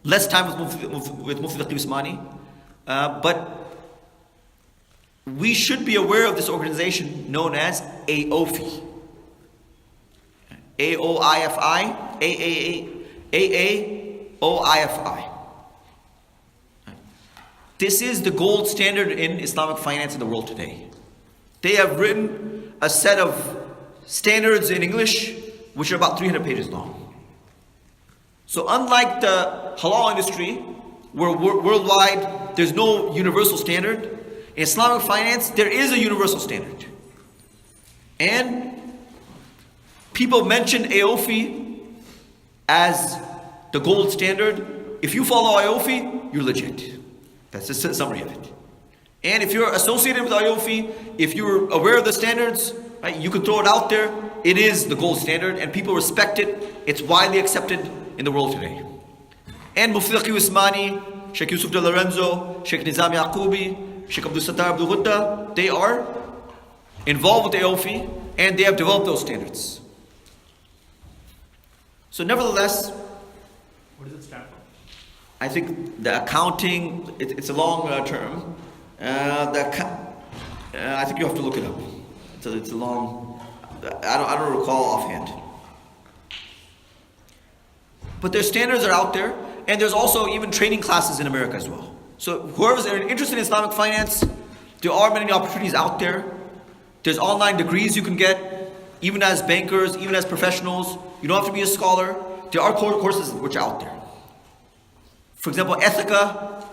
less time with Mufti Usmani, but we should be aware of this organization known as AOFI. AOIFI, AAOIFI. This is the gold standard in Islamic finance in the world today. They have written a set of standards in English which are about 300 pages long. So unlike the halal industry, where worldwide there's no universal standard, in Islamic finance there is a universal standard. And people mention AOFI as the gold standard. If you follow AOFI, you're legit. That's just a summary of it. And if you're associated with AOFI, if you're aware of the standards, right, you can throw it out there. It is the gold standard, and people respect it. It's widely accepted in the world today. And Mufti Usmani, Sheikh Yusuf De Lorenzo, Sheikh Nizam Yaqubi, Sheikh Abdul Sattar Abdul Ghudda, they are involved with AOFI, and they have developed those standards. So nevertheless, What does it stand for? I think the accounting, it's a long term. I think you have to look it up. It's a long, I don't recall offhand. But their standards are out there, and there's also even training classes in America as well. So whoever's interested in Islamic finance, there are many opportunities out there. There's online degrees you can get, even as bankers, even as professionals. You don't have to be a scholar. There are courses which are out there. For example, Ethica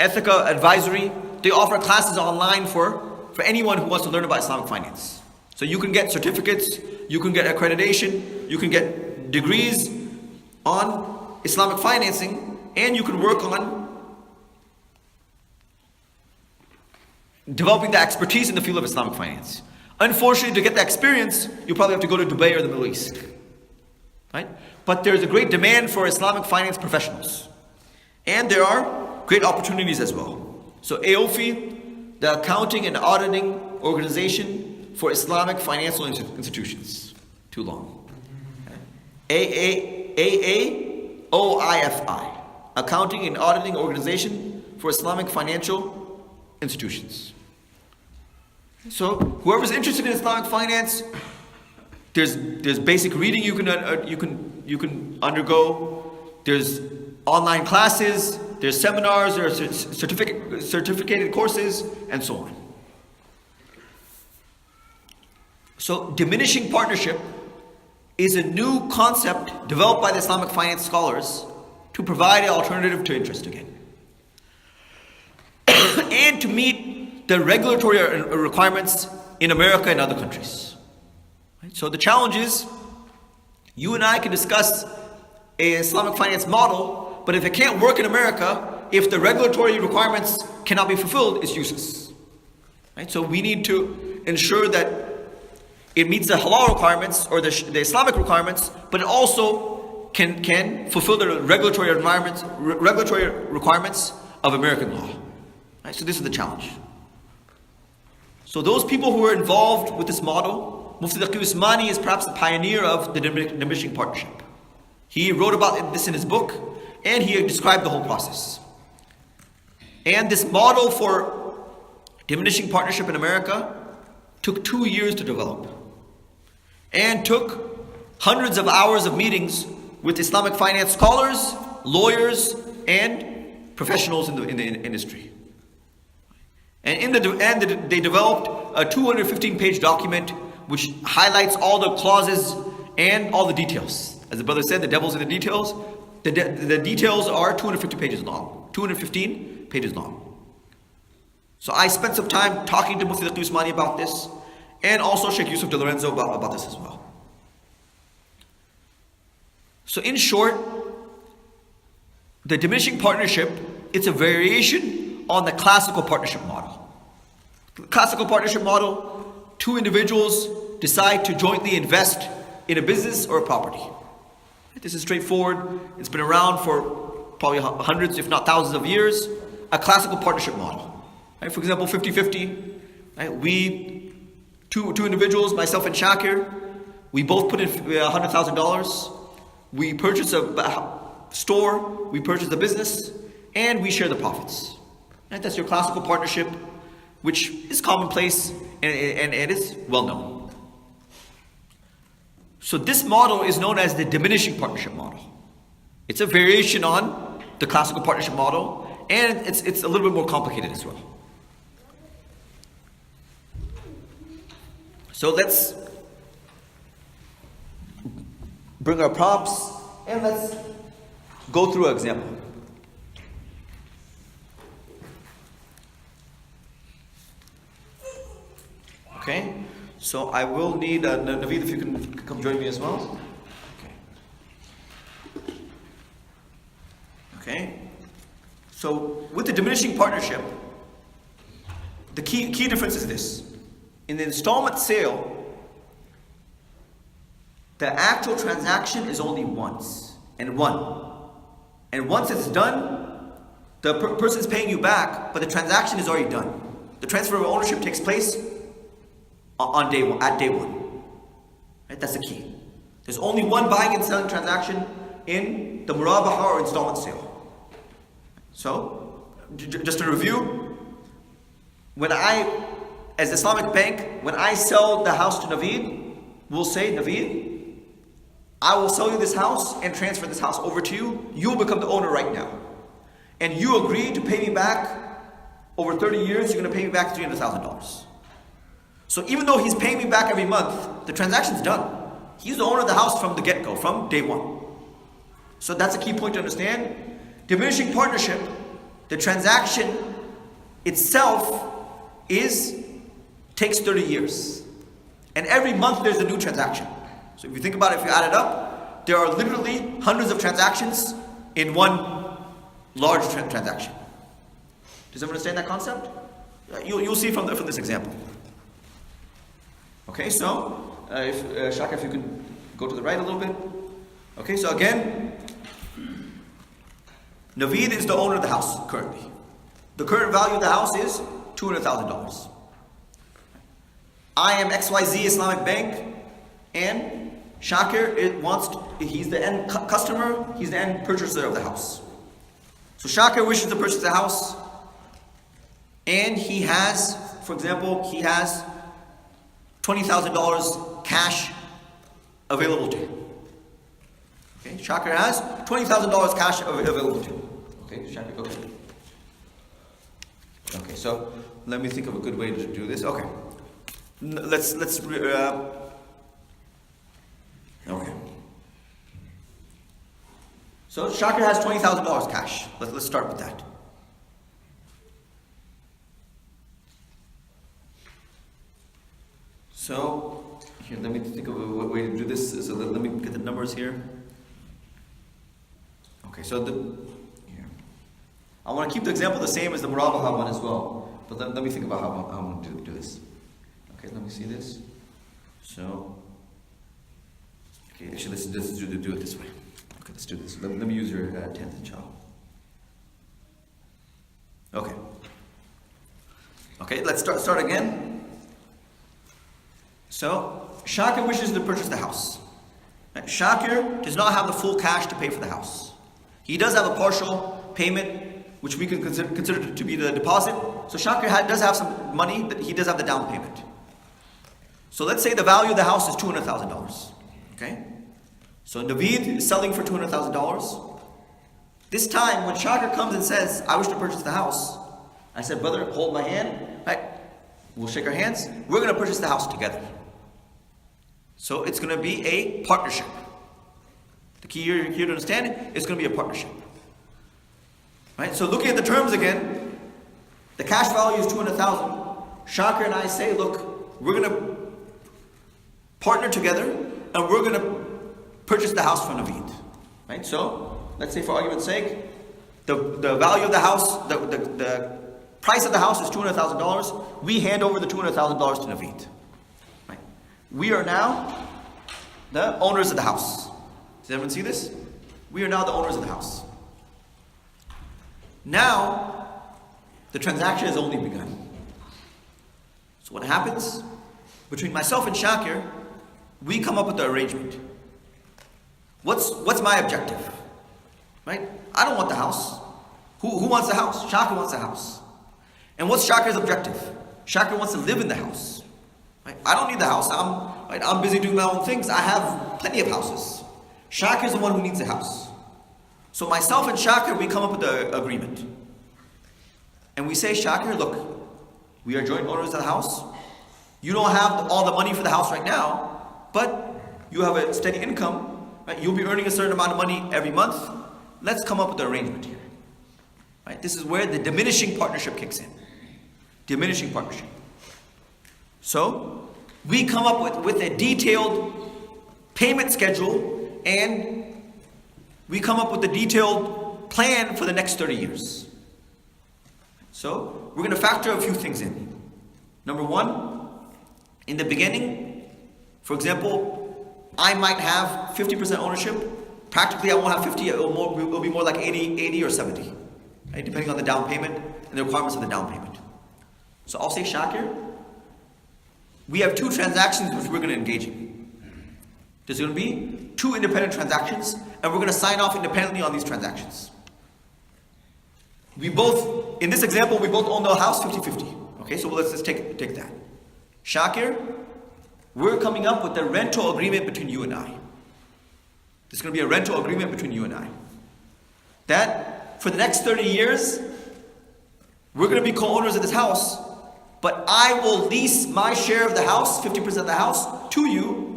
Advisory, they offer classes online for anyone who wants to learn about Islamic finance. So you can get certificates, you can get accreditation, you can get degrees on Islamic financing, and you can work on developing the expertise in the field of Islamic finance. Unfortunately, to get the experience, you probably have to go to Dubai or the Middle East. Right? But there's a great demand for Islamic finance professionals. And there are great opportunities as well. So AOFI, the Accounting and Auditing Organization for Islamic Financial Institutions. Too long. AAOIFI, Accounting and Auditing Organization for Islamic Financial Institutions. So whoever's interested in Islamic finance, there's basic reading you can undergo. There's online classes. There's seminars. There's certificated courses, and so on. So diminishing partnership is a new concept developed by the Islamic finance scholars to provide an alternative to interest again, and to meet the regulatory requirements in America and other countries. So the challenge is, you and I can discuss a Islamic finance model, but if it can't work in America, if the regulatory requirements cannot be fulfilled, it's useless. Right? So we need to ensure that it meets the halal requirements or the Islamic requirements, but it also can fulfill the regulatory requirements of American law. Right? So this is the challenge. So those people who are involved with this model, Mufti Usmani is perhaps the pioneer of the diminishing partnership. He wrote about this in his book, and he described the whole process. And this model for diminishing partnership in America took 2 years to develop, and took hundreds of hours of meetings with Islamic finance scholars, lawyers, and professionals in the industry. And in the end, they developed a 215-page document which highlights all the clauses and all the details. As the brother said, the devil's in the details. The details are 250 pages long, 215 pages long. So I spent some time talking to Mufti Usmani about this, and also Sheikh Yusuf De Lorenzo about this as well. So in short, the diminishing partnership, it's a variation on the classical partnership model. The classical partnership model, two individuals decide to jointly invest in a business or a property. This is straightforward. It's been around for probably hundreds, if not thousands of years. A classical partnership model. Right? For example, 50-50. Right? We, two individuals, myself and Shakir, we both put in $100,000. We purchase a store, we purchase the business, and we share the profits. Right? That's your classical partnership, which is commonplace and it is well known. So this model is known as the diminishing partnership model. It's a variation on the classical partnership model, and it's a little bit more complicated as well. So let's bring our props and let's go through an example. Okay, so I will need Naveed, if you can come join me as well. Okay. So with the diminishing partnership, the key difference is this. In the installment sale, the actual transaction is only once and one. And once it's done, the person is paying you back, but the transaction is already done. The transfer of ownership takes place on day one, at day one. Right? That's the key. There's only one buying and selling transaction in the Murabaha or installment sale. So, just to review, when as Islamic Bank, when I sell the house to Naveed, we'll say, Naveed, I will sell you this house and transfer this house over to you. You'll become the owner right now. And you agree to pay me back over 30 years, you're going to pay me back $300,000. So even though he's paying me back every month, the transaction's done. He's the owner of the house from the get-go, from day one. So that's a key point to understand. Diminishing partnership, the transaction itself takes 30 years. And every month there's a new transaction. So if you think about it, if you add it up, there are literally hundreds of transactions in one large transaction. Does everyone understand that concept? You'll see from this example. Okay, so Shaka, if you can go to the right a little bit. Okay, so again, Naveed is the owner of the house currently. The current value of the house is $200,000. I am XYZ Islamic Bank, and Shakir he's the end customer, he's the end purchaser of the house. So Shakir wishes to purchase the house, and he has, for example, he has $20,000 cash available to him. Okay, Shakir has $20,000 cash available to him. Okay, Shakir, okay. Okay, so let me think of a good way to do this. Okay, let's okay. So Shakir has $20,000 cash. Let's start with that. So Here, let me think of a way to do this. So let me get the numbers here. Okay, so here. I want to keep the example the same as the Murabaha one as well. But let me think about how I'm going to do this. Okay, let me see this. So, okay, actually let's do it this way. Okay, let's do this. Let me use your 10th child. Okay. Okay, let's start again. So, Shakir wishes to purchase the house. Right? Shakir does not have the full cash to pay for the house. He does have a partial payment, which we can consider to be the deposit. So Shakir does have some money, but he does have the down payment. So let's say the value of the house is $200,000. Okay? So Naveed is selling for $200,000. This time, when Shakir comes and says, I wish to purchase the house, I said, brother, hold my hand. Right? We'll shake our hands. We're going to purchase the house together. So it's going to be a partnership. The key here to understand it, it's going to be a partnership. Right? So looking at the terms again, the cash value is $200,000. Shakir and I say, look, we're going to partner together and we're going to purchase the house from Naveed. Right? So let's say for argument's sake, the value of the house, the price of the house is $200,000. We hand over the $200,000 to Naveed. Right? We are now the owners of the house. Does everyone see this? We are now the owners of the house. Now, the transaction has only begun. So what happens? Between myself and Shakir, we come up with the arrangement. What's my objective? Right? I don't want the house. Who wants the house? Shakir wants the house. And what's Shakir's objective? Shakir wants to live in the house. Right? I don't need the house. I'm busy doing my own things. I have plenty of houses. Shakir is the one who needs the house. So myself and Shakir, we come up with the agreement. And we say, Shakir, look, we are joint owners of the house. You don't have all the money for the house right now, but you have a steady income. Right? You'll be earning a certain amount of money every month. Let's come up with the arrangement here. Right? This is where the diminishing partnership kicks in. Diminishing partnership. So, we come up with a detailed payment schedule and we come up with a detailed plan for the next 30 years. So, we're going to factor a few things in. Number one, in the beginning, for example, I might have 50% ownership. Practically, I won't have 50, it'll be more like 80 or 70, right? Depending on the down payment and the requirements of the down payment. So I'll say, Shakir, we have two transactions which we're going to engage in. There's going to be two independent transactions, and we're going to sign off independently on these transactions. We both, in this example, we both own the house 50-50. Okay, so let's take that. Shakir, we're coming up with a rental agreement between you and I. There's going to be a rental agreement between you and I. That, for the next 30 years, we're going to be co-owners of this house, but I will lease my share of the house, 50% of the house, to you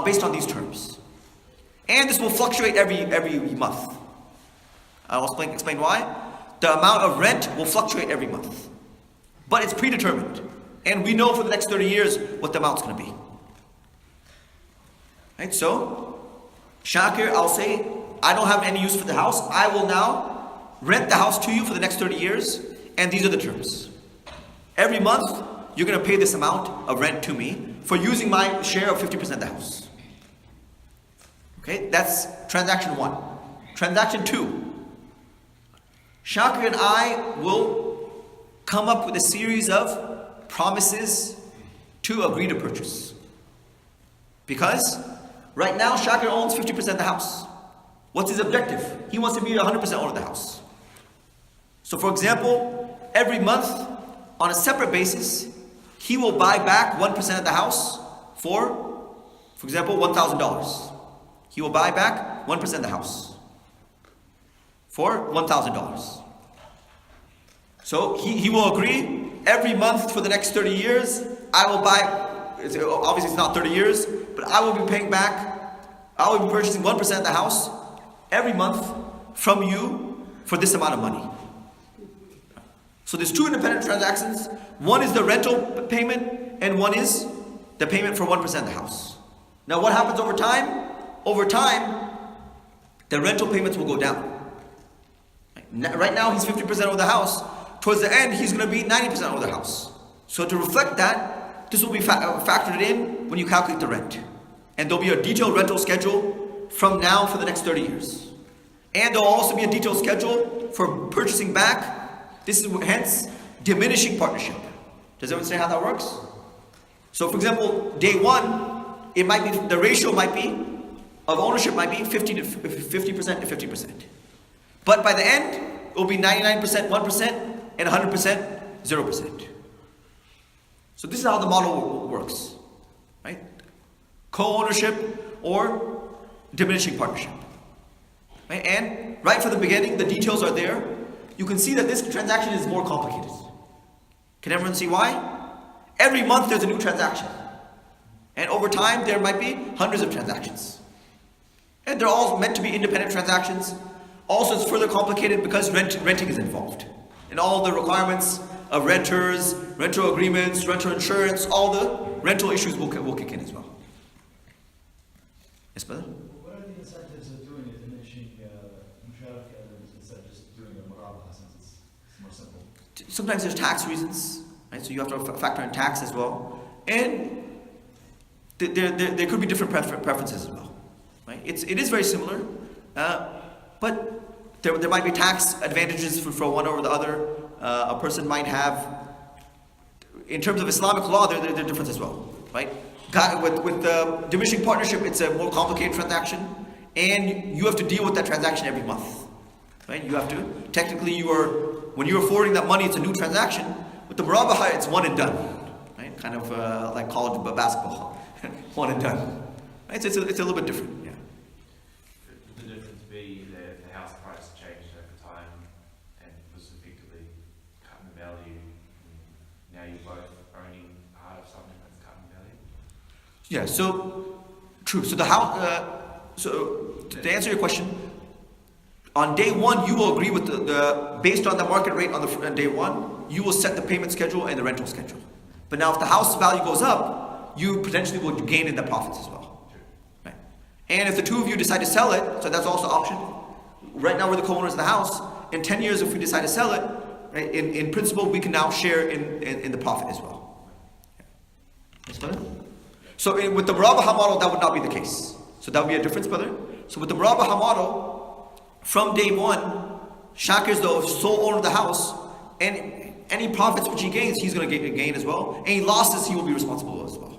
based on these terms. And this will fluctuate every month. I'll explain why. The amount of rent will fluctuate every month. But it's predetermined. And we know for the next 30 years what the amount's going to be. Right? So, Shakir, I'll say, I don't have any use for the house. I will now rent the house to you for the next 30 years. And these are the terms. Every month, you're going to pay this amount of rent to me for using my share of 50% of the house. Okay, that's transaction one. Transaction two. Shakir and I will come up with a series of promises to agree to purchase. Because right now, Shakir owns 50% of the house. What's his objective? He wants to be 100% owner of the house. So for example, every month, on a separate basis, he will buy back 1% of the house for example, $1,000. He will buy back 1% of the house for $1,000. So he will agree every month for the next 30 years, I will buy, obviously it's not 30 years, but I will be paying back, I will be purchasing 1% of the house every month from you for this amount of money. So there's two independent transactions. One is the rental payment and one is the payment for 1% of the house. Now what happens over time? Over time, the rental payments will go down. Right now he's 50% over the house. Towards the end, he's going to be 90% over the house. So to reflect that, this will be factored in when you calculate the rent. And there'll be a detailed rental schedule from now for the next 30 years. And there'll also be a detailed schedule for purchasing back. This is hence diminishing partnership. Does everyone understand how that works? So for example, day one, it might be, the ratio might be, of ownership might be 50% to 50%. But by the end, it will be 99% 1% and 100% 0%. So this is how the model works, right? Co-ownership or diminishing partnership. Right? And right from the beginning, the details are there. You can see that this transaction is more complicated. Can everyone see why? Every month there's a new transaction. And over time there might be hundreds of transactions. And they're all meant to be independent transactions. Also it's further complicated because renting is involved. And all the requirements of renters, rental agreements, rental insurance, all the rental issues will kick in as well. Yes, brother? What are the incentives of doing a diminishing Mihraab instead of just doing a Murabaha since it's more simple? Sometimes there's tax reasons, right? So you have to factor in tax as well. And there could be different preferences as well, right? It is very similar, but there might be tax advantages for one over the other. A person might have, in terms of Islamic law, there are differences as well, right? With the diminishing partnership, it's a more complicated transaction, and you have to deal with that transaction every month, right? You have to, technically when you're forwarding that money, it's a new transaction. With the Murabaha, it's one and done, right? Kind of like college basketball, one and done. Right? It's a little bit different, yeah. Would the difference be that the house price changed over time and was effectively cut in value, and now you're both owning part of something that's cut in value? Yeah, so, true. So the house, so to answer your question, on day one, you will agree with based on the market rate on day one, you will set the payment schedule and the rental schedule. But now if the house value goes up, you potentially will gain in the profits as well. Right? And if the two of you decide to sell it, so that's also an option. Right now we're the co-owners of the house. In 10 years, if we decide to sell it, right, in principle, we can now share in the profit as well. Yes, brother? So with the Murabaha model, that would not be the case. So that would be a difference, brother. So with the Murabaha model, from day one, Shakir is the sole owner of the house, and any profits which he gains, he's going to gain as well. Any losses, he will be responsible as well.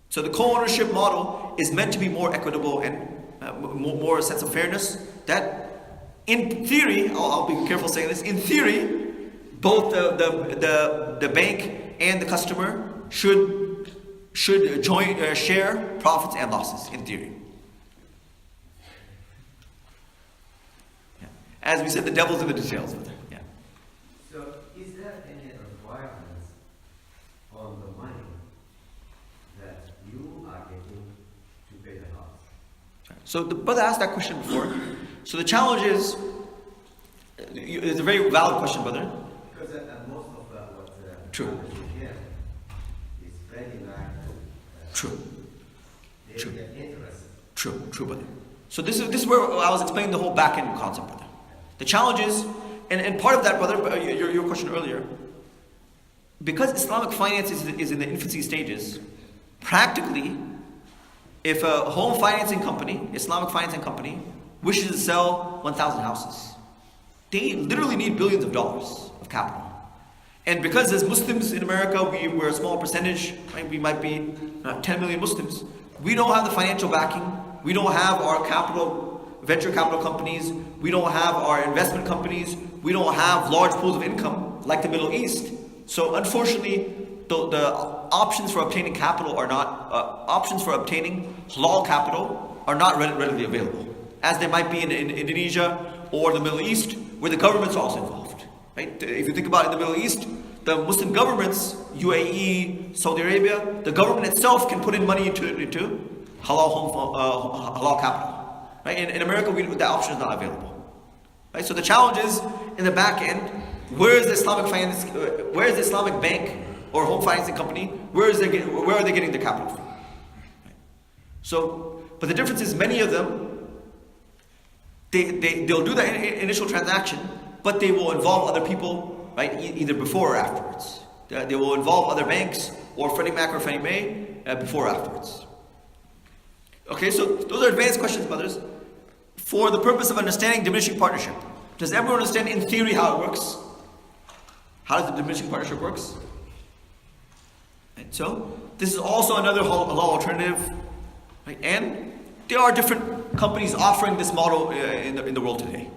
So the co-ownership model is meant to be more equitable and more a sense of fairness. That, in theory, I'll be careful saying this. In theory, both the bank and the customer should share profits and losses. In theory. As we said, the devil's in the details. Yeah. So, is there any requirements on the money that you are getting to pay the house? So the brother asked that question before. So the challenge is, it's a very valid question, brother. Because most of what True. here is very like True. True. Their interest. True, brother. So this is where I was explaining the whole back-end concept, brother. The challenge is, and part of that, brother, your question earlier, because Islamic finance is in the infancy stages, practically, if a home financing company, Islamic financing company, wishes to sell 1,000 houses, they literally need billions of dollars of capital. And because as Muslims in America, we're a small percentage, right? We might be 10 million Muslims. We don't have the financial backing. We don't have our venture capital companies. We don't have our investment companies. We don't have large pools of income like the Middle East. So unfortunately, the options for obtaining capital are not, options for obtaining halal capital are not readily available, as they might be in Indonesia or the Middle East, where the governments are also involved. Right? If you think about it, in the Middle East, the Muslim governments, UAE, Saudi Arabia, the government itself can put in money into halal capital. Right? In America, that option is not available. Right? So the challenge is in the back end, where is the Islamic finance? Where is the Islamic bank or home financing company, where are they getting their capital from? So, but the difference is many of them, they'll do that initial transaction, but they will involve other people, right? Either before or afterwards. They will involve other banks or Freddie Mac or Fannie Mae before or afterwards. Okay, so those are advanced questions, brothers. For the purpose of understanding diminishing partnership, does everyone understand in theory how it works? How does the diminishing partnership works? And so this is also another halal alternative, right? And there are different companies offering this model in the world today.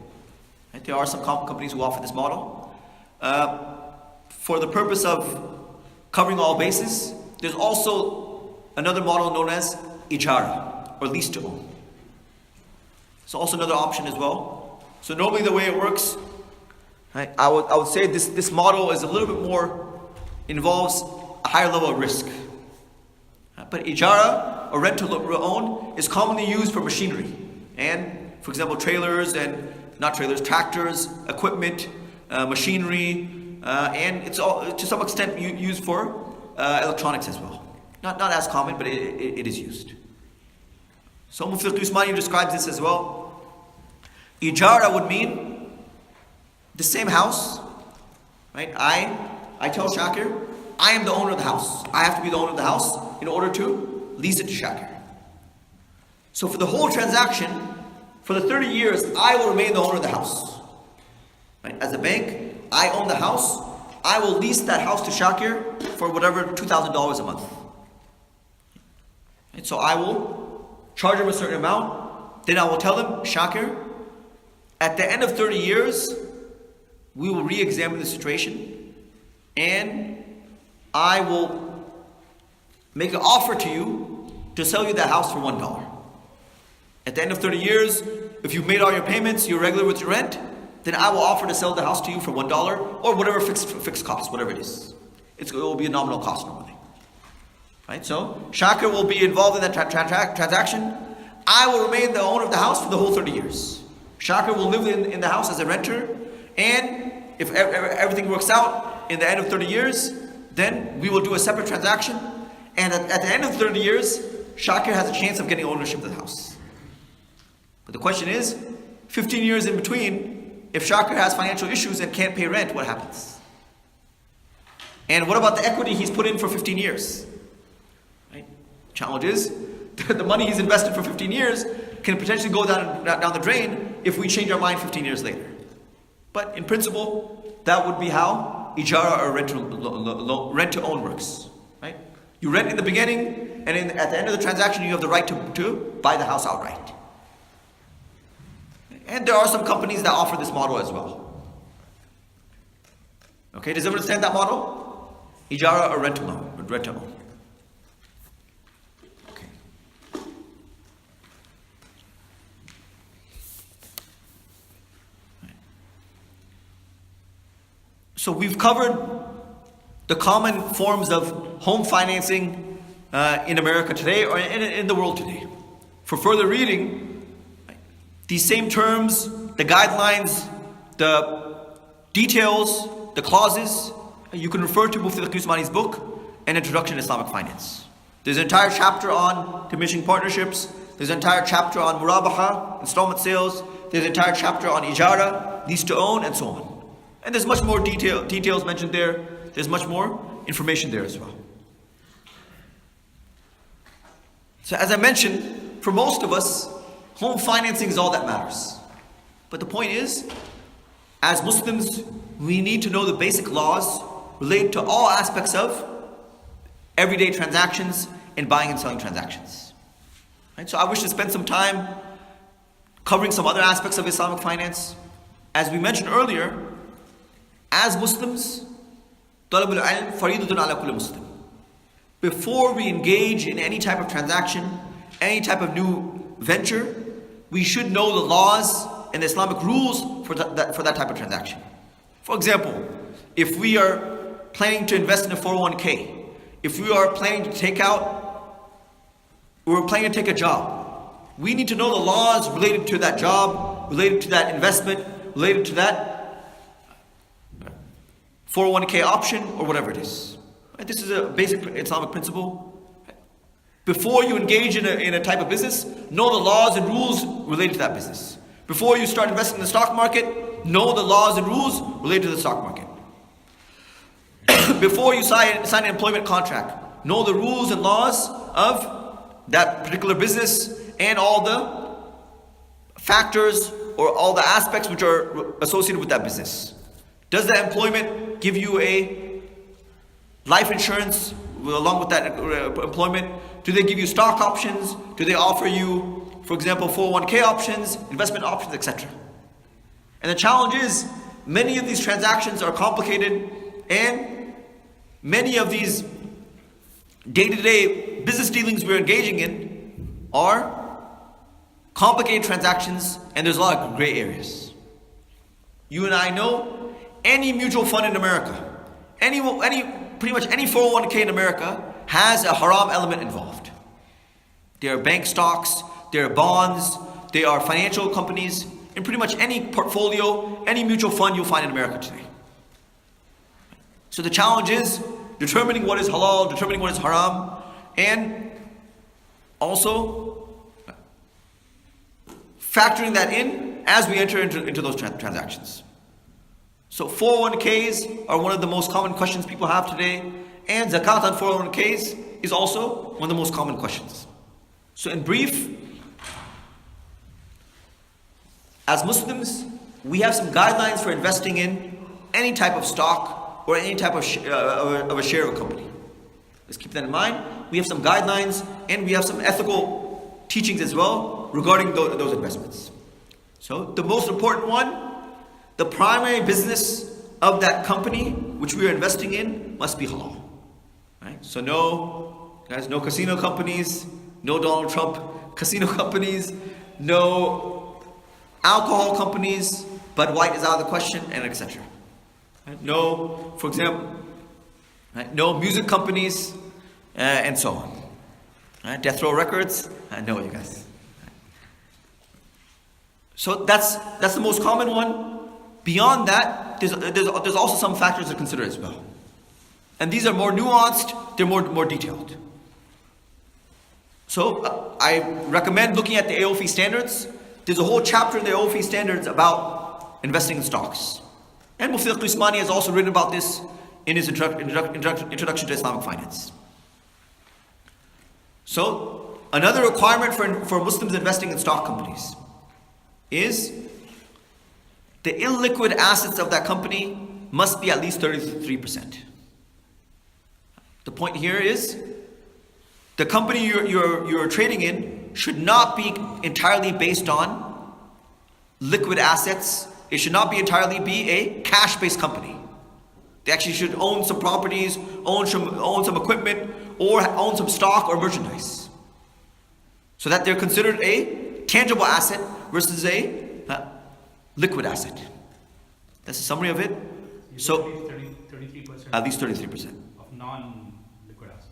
Right? There are some companies who offer this model. For the purpose of covering all bases, there's also another model known as Ijarah, or lease to own. It's also another option as well. So normally the way it works, right, I would say this model is a little bit more, involves a higher level of risk. But Ijarah, or rent to own, is commonly used for machinery. And, for example, tractors, equipment, machinery, and it's all, to some extent, used for electronics as well. Not as common, but it is used. So Mufti Usmani describes this as well. Ijarah would mean the same house, right? I tell Shakir, I am the owner of the house. I have to be the owner of the house in order to lease it to Shakir. So for the whole transaction, for the 30 years, I will remain the owner of the house. Right? As a bank, I own the house. I will lease that house to Shakir for whatever, $2,000 a month. And so I will charge him a certain amount. Then I will tell him, Shakir, at the end of 30 years, we will re-examine the situation and I will make an offer to you to sell you that house for $1. At the end of 30 years, if you've made all your payments, you're regular with your rent, then I will offer to sell the house to you for $1 or whatever fixed cost, whatever it is. It will be a nominal cost normally. Right? So, Shakir will be involved in that transaction. I will remain the owner of the house for the whole 30 years. Shakir will live in the house as a renter, and if everything works out in the end of 30 years, then we will do a separate transaction, and at the end of 30 years, Shakir has a chance of getting ownership of the house. But the question is, 15 years in between, if Shakir has financial issues and can't pay rent, what happens? And what about the equity he's put in for 15 years? Right? Challenge is, the money he's invested for 15 years can potentially go down the drain if we change our mind 15 years later. But in principle, that would be how Ijarah or rent to own works. Right? You rent in the beginning, and at the end of the transaction, you have the right to buy the house outright. And there are some companies that offer this model as well. Okay, does everyone understand that model? Ijarah or rent to own. Okay. So we've covered the common forms of home financing in America today or in the world today. For further reading, these same terms, the guidelines, the details, the clauses, you can refer to Mufti Usmani's book, An Introduction to Islamic Finance. There's an entire chapter on diminishing partnerships. There's an entire chapter on Murabaha, installment sales. There's an entire chapter on Ijarah, lease to own, and so on. And there's much more details mentioned there. There's much more information there as well. So as I mentioned, for most of us, home financing is all that matters. But the point is, as Muslims, we need to know the basic laws related to all aspects of everyday transactions and buying and selling transactions. Right? So I wish to spend some time covering some other aspects of Islamic finance. As we mentioned earlier, as Muslims, talabul ilm faridatun ala kulli Muslim. Before we engage in any type of transaction, any type of new venture, we should know the laws and the Islamic rules for that type of transaction. For example, if we are planning to invest in a 401k, if we are planning to take a job, we need to know the laws related to that job, related to that investment, related to that 401k option or whatever it is. Right? This is a basic Islamic principle. Before you engage in a type of business, know the laws and rules related to that business. Before you start investing in the stock market, know the laws and rules related to the stock market. Before you sign an employment contract, know the rules and laws of that particular business and all the factors or all the aspects which are associated with that business. Does that employment give you a life insurance along with that employment? Do they give you stock options? Do they offer you, for example, 401k options, investment options, etc.? And the challenge is, many of these transactions are complicated, and many of these day-to-day business dealings we're engaging in are complicated transactions, and there's a lot of gray areas. You and I know any mutual fund in America, pretty much any 401k in America has a haram element involved. There are bank stocks, there are bonds, there are financial companies, in pretty much any portfolio, any mutual fund you'll find in America today. So the challenge is determining what is halal, determining what is haram, and also factoring that in as we enter into those transactions. So 401ks are one of the most common questions people have today, and zakat on 401ks is also one of the most common questions. So in brief, as Muslims, we have some guidelines for investing in any type of stock or any type of a share of a company. Let's keep that in mind. We have some guidelines and we have some ethical teachings as well regarding those investments. So the most important one, the primary business of that company which we are investing in must be halal. Right? So no casino companies, no Donald Trump casino companies, no alcohol companies, Bud White is out of the question, and etc. Right? No, for example, right? No music companies, and so on. Right? Death Row Records, I know you guys. So that's the most common one. Beyond that, there's also some factors to consider as well. And these are more nuanced, they're more detailed. So I recommend looking at the AOFI standards. There's a whole chapter in the AOFI standards about investing in stocks. And Mufti Abdullah Nana has also written about this in his introduction to Islamic finance. So another requirement for Muslims investing in stock companies is the illiquid assets of that company must be at least 33%. The point here is the company you're trading in should not be entirely based on liquid assets. It should not be entirely be a cash-based company. They actually should own some properties, own some equipment, or own some stock or merchandise, so that they're considered a tangible asset versus a liquid asset. That's a summary of it. So 33%. At least 33% of non-liquid assets.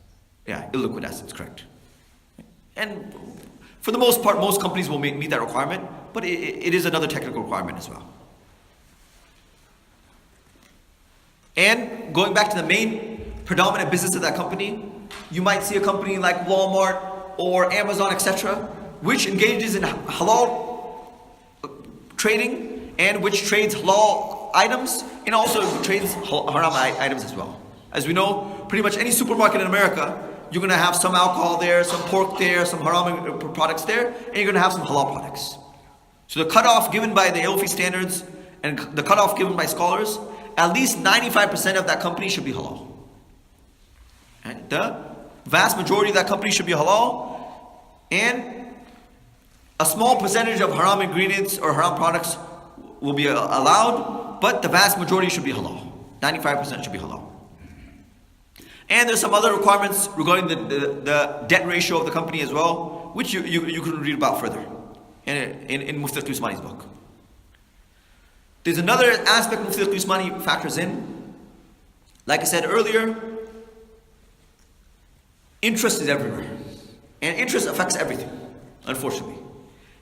Yeah, illiquid assets, correct. And for the most part, most companies will meet that requirement, but it is another technical requirement as well. And going back to the main predominant business of that company, you might see a company like Walmart or Amazon, etc., which engages in halal trading and which trades halal items and also trades haram items as well. As we know, pretty much any supermarket in America, you're going to have some alcohol there, some pork there, some haram products there, and you're going to have some halal products. So the cutoff given by the AOFI standards and the cutoff given by scholars, at least 95% of that company should be halal. And the vast majority of that company should be halal, and a small percentage of haram ingredients or haram products will be allowed, but the vast majority should be halal. 95% should be halal. And there's some other requirements regarding the debt ratio of the company as well, which you can read about further in Mufti Abdullah Nana's book. There's another aspect Mufti Abdullah Nana factors in. Like I said earlier, interest is everywhere. And interest affects everything, unfortunately.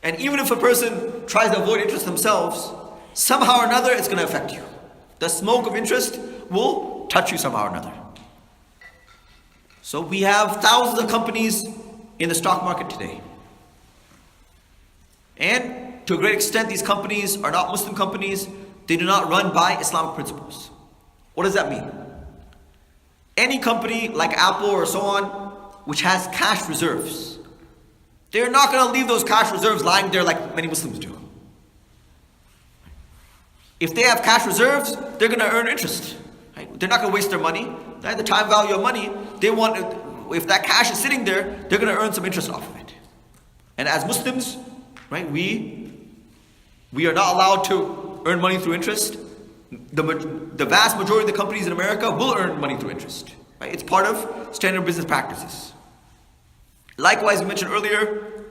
And even if a person tries to avoid interest themselves, somehow or another it's going to affect you. The smoke of interest will touch you somehow or another. So we have thousands of companies in the stock market today. And to a great extent, these companies are not Muslim companies. They do not run by Islamic principles. What does that mean? Any company like Apple or so on, which has cash reserves, they're not going to leave those cash reserves lying there like many Muslims do. If they have cash reserves, they're going to earn interest. Right? They're not going to waste their money. Right? The time value of money, they want, if that cash is sitting there, they're going to earn some interest off of it. And as Muslims, right, we are not allowed to earn money through interest. The vast majority of the companies in America will earn money through interest. Right? It's part of standard business practices. Likewise, we mentioned earlier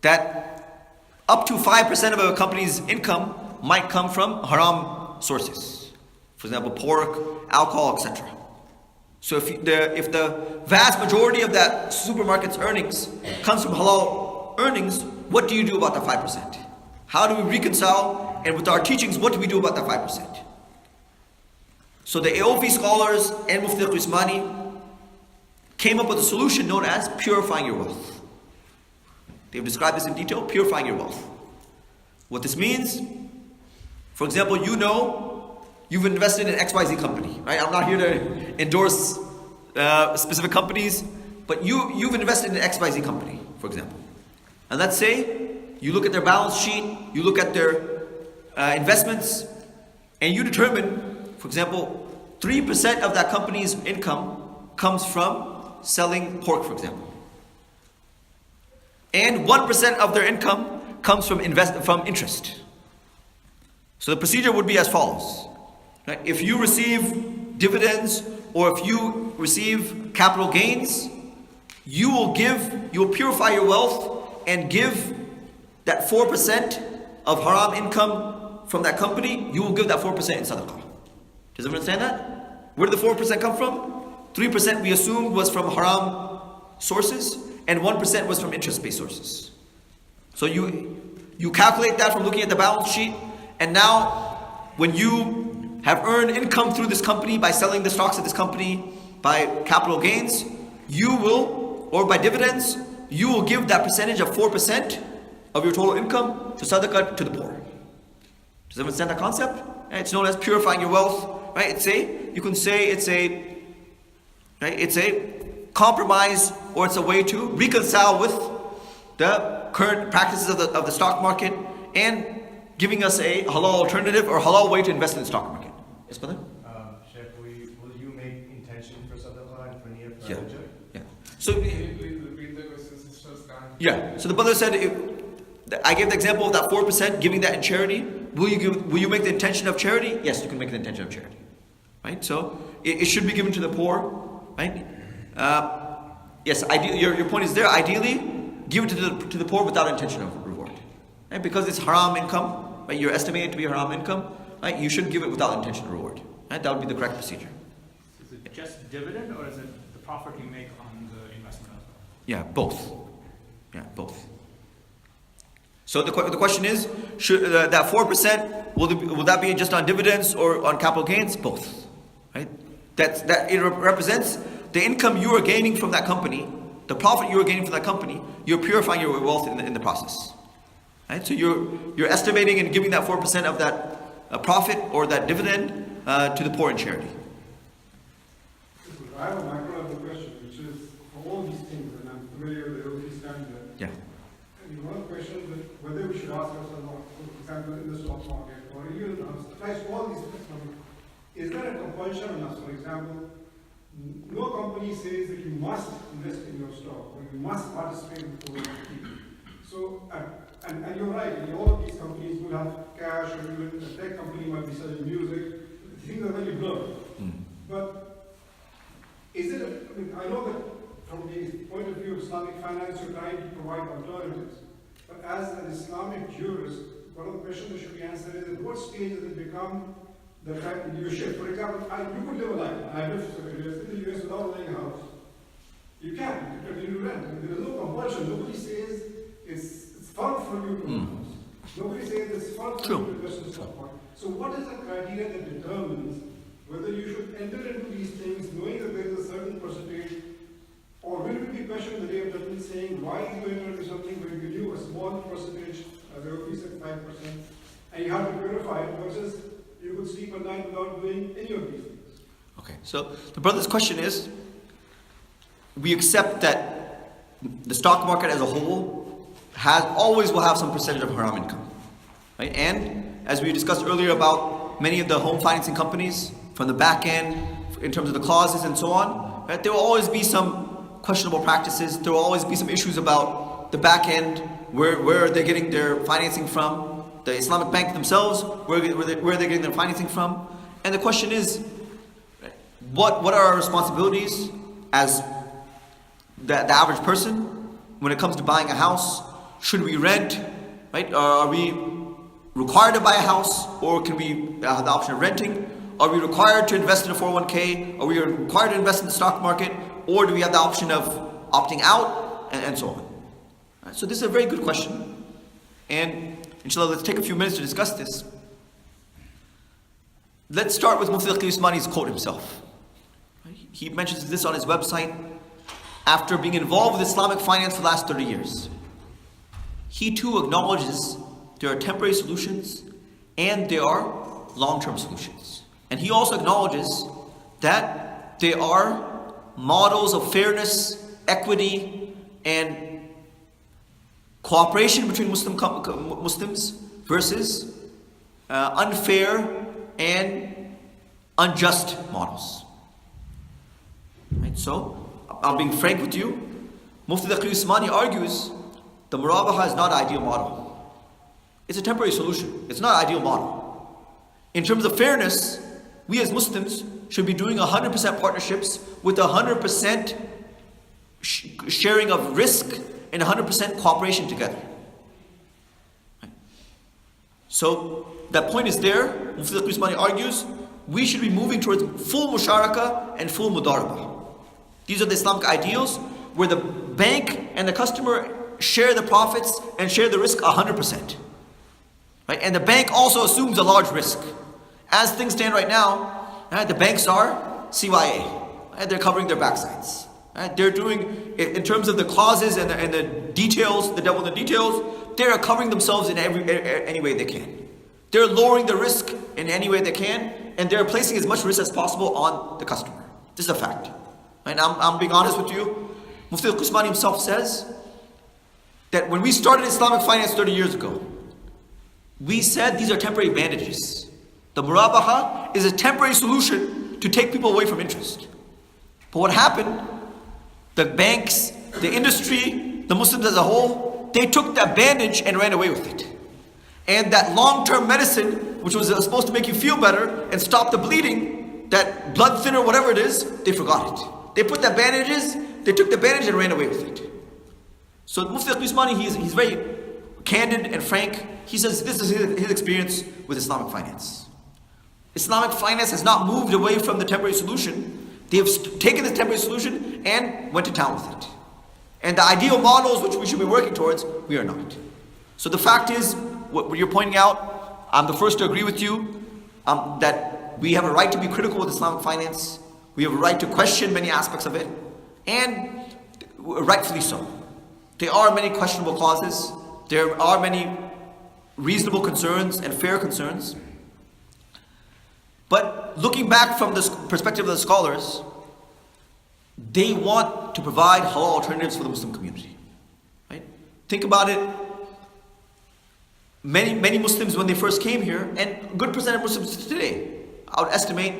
that up to 5% of a company's income might come from haram sources. For example, pork, alcohol, etc. So if the vast majority of that supermarket's earnings comes from halal earnings, what do you do about the 5%? How do we reconcile? And with our teachings, what do we do about that 5%? So the AOFI scholars and Mufti Usmani came up with a solution known as purifying your wealth. They've described this in detail, purifying your wealth. What this means, for example, you've invested in XYZ company, right? I'm not here to endorse specific companies, but you've invested in an XYZ company, for example. And let's say you look at their balance sheet, you look at their investments, and you determine, for example, 3% of that company's income comes from selling pork, for example. And 1% of their income comes from interest. So the procedure would be as follows. Right? If you receive dividends or if you receive capital gains, you will purify your wealth and give that 4% of haram income from that company, you will give that 4% in sadaqah. Does everyone understand that? Where did the 4% come from? 3% we assumed was from haram sources and 1% was from interest-based sources. So you calculate that from looking at the balance sheet, and now when you have earned income through this company by selling the stocks of this company by capital gains, you will, or by dividends, you will give that percentage of 4% of your total income to sadaqah to the poor. Does everyone understand that concept? It's known as purifying your wealth. Right? You can say it's a compromise, or it's a way to reconcile with the current practices of the stock market and giving us a halal alternative or halal way to invest in the stock market. Yes, brother? Sheikh, will you make intention for sadaqah and for niyyah for Yeah. hajj? Yeah. So, Can you please repeat the question, sisters? yeah. So the brother said, I gave the example of that 4% giving that in charity. Will you make the intention of charity? Yes, you can make the intention of charity. Right? So it should be given to the poor. Right? Yes. Your point is there. Ideally, give it to the poor without intention of reward. Right? Because it's haram income. Right? You're estimated to be haram income. Right? You should give it without intention of reward. Right? That would be the correct procedure. Is it just dividend, or is it the profit you make on the investment as well? Yeah, both. Yeah, both. So the question is, should that 4% will that be just on dividends or on capital gains? Both, right? That it represents the income you are gaining from that company, the profit you are gaining from that company. You're purifying your wealth in the process, right? So you're estimating and giving that 4% of that profit or that dividend to the poor in charity. I have a macro level question, which is for all these things, and I'm familiar with the OT standard. Yeah. And one of the questions that whether we should ask ourselves, for example, in the stock market or even applies to all these things, is there a compulsion on us? For example, no company says that you must invest in your stock or you must participate in the So, and you're right, all of these companies will have cash, or even a tech company might be selling music. Things are very blurred. But is it, I know that from the point of view of Islamic finance, you're trying to provide alternatives. But as an Islamic jurist, one of the questions that should be answered is, at what stage does it become the fact that you shift? For example, you could live a life. I lived in the US without owning a house. You can continue to rent. There is no compulsion. Nobody says it's fun for you to own a house. Nobody says it's fun for you to invest in the stock market. So what is the criteria that determines whether you should enter into these things knowing that there is a certain percentage Or will we be questioned the day of judgment saying, why you enter into something where you knew a small percentage, as we said 5%, and you have to purify it versus you could sleep at night without doing any of these things? Okay, so the brother's question is, we accept that the stock market as a whole always will have some percentage of haram income, right? And as we discussed earlier about many of the home financing companies, from the back end, in terms of the clauses and so on, right? There will always be some questionable practices. There will always be some issues about the back end, where they're getting their financing from, the Islamic Bank themselves, where they're getting their financing from. And the question is, what are our responsibilities as the average person when it comes to buying a house? Should we rent, right? Are we required to buy a house, or can we have the option of renting? Are we required to invest in a 401k? Are we required to invest in the stock market? Or do we have the option of opting out, and so on? Right, so this is a very good question. And inshallah, let's take a few minutes to discuss this. Let's start with Mufti Usmani's quote himself. He mentions this on his website after being involved with Islamic finance for the last 30 years. He too acknowledges there are temporary solutions and there are long-term solutions. And he also acknowledges that there are models of fairness, equity, and cooperation between Muslims versus unfair and unjust models. Right? So, I'm being frank with you. Mufti Usmani argues the Murabaha is not an ideal model. It's a temporary solution. It's not an ideal model. In terms of fairness, we as Muslims should be doing 100% partnerships with 100% sharing of risk and 100% cooperation together. Right? So that point is there. Mufti Usmani argues we should be moving towards full musharaka and full mudaraba. These are the Islamic ideals where the bank and the customer share the profits and share the risk 100%. Right? And the bank also assumes a large risk. As things stand right now, right, the banks are CYA. Right? They're covering their backsides. Right? They're doing, in terms of the clauses and the details, the devil in the details, they are covering themselves in any way they can. They're lowering the risk in any way they can, and they're placing as much risk as possible on the customer. This is a fact. Right? I'm being honest with you. Mufti Usmani himself says that when we started Islamic finance 30 years ago, we said these are temporary bandages. The Murabaha is a temporary solution to take people away from interest. But what happened? The banks, the industry, the Muslims as a whole, they took that bandage and ran away with it. And that long-term medicine, which was supposed to make you feel better and stop the bleeding, that blood thinner, whatever it is, they forgot it. They put that bandages, they took the bandage and ran away with it. So Mufti Usmani, he's very candid and frank. He says this is his experience with Islamic finance. Islamic finance has not moved away from the temporary solution. They have taken the temporary solution and went to town with it. And the ideal models which we should be working towards, we are not. So the fact is, what you're pointing out, I'm the first to agree with you, that we have a right to be critical with Islamic finance. We have a right to question many aspects of it, and rightfully so. There are many questionable clauses. There are many reasonable concerns and fair concerns. But looking back from the perspective of the scholars, they want to provide halal alternatives for the Muslim community. Right? Think about it. Many Muslims, when they first came here, and a good percent of Muslims today, I would estimate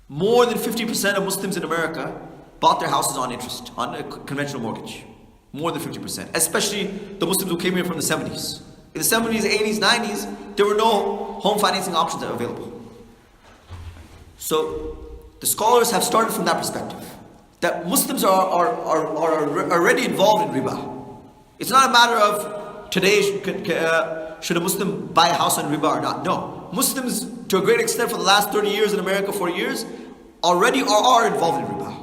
more than 50% of Muslims in America bought their houses on interest, on a conventional mortgage. More than 50%, especially the Muslims who came here from the 70s. In the 70s, 80s, 90s, there were no home financing options available. So the scholars have started from that perspective, that Muslims are already involved in riba. It's not a matter of today should a Muslim buy a house on riba or not. No, Muslims to a great extent for the last 30 years in America, 40 years, already are involved in riba.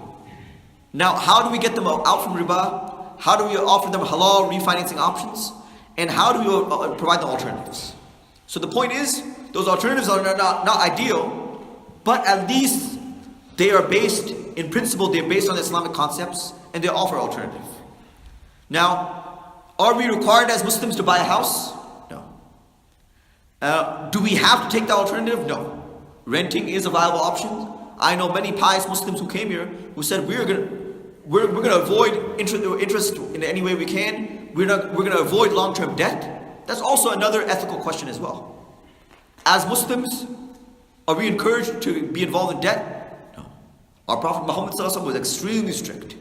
Now, how do we get them out from riba? How do we offer them halal refinancing options? And how do we provide them alternatives? So the point is, those alternatives are not ideal, but at least they are based in principle, they're based on Islamic concepts and they offer alternative. Now, are we required as Muslims to buy a house? No. Do we have to take the alternative? No. Renting is a viable option. I know many pious Muslims who came here who said we're gonna avoid interest in any way we can. We're gonna avoid long-term debt. That's also another ethical question as well. As Muslims, are we encouraged to be involved in debt? No. Our Prophet Muhammad ﷺ was extremely strict.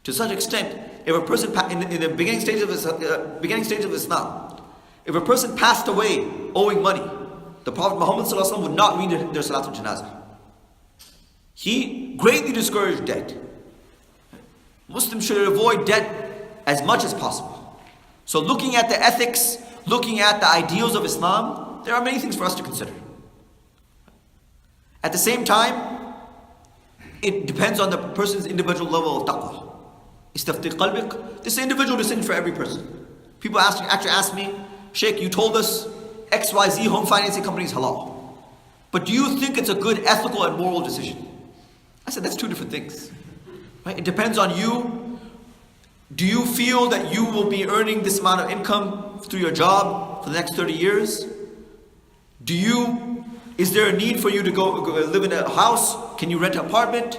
To such extent, if a person in the beginning stage of Islam, if a person passed away owing money, the Prophet Muhammad ﷺ would not read their Salatul Janazah. He greatly discouraged debt. Muslims should avoid debt as much as possible. So looking at the ethics, looking at the ideals of Islam, there are many things for us to consider. At the same time, it depends on the person's individual level of taqwa. Istafti qalbik. This is an individual decision for every person. People actually ask me, Sheikh, you told us XYZ home financing company is halal. But do you think it's a good ethical and moral decision? I said, that's two different things. Right? It depends on you. Do you feel that you will be earning this amount of income through your job for the next 30 years? Is there a need for you to go live in a house? Can you rent an apartment?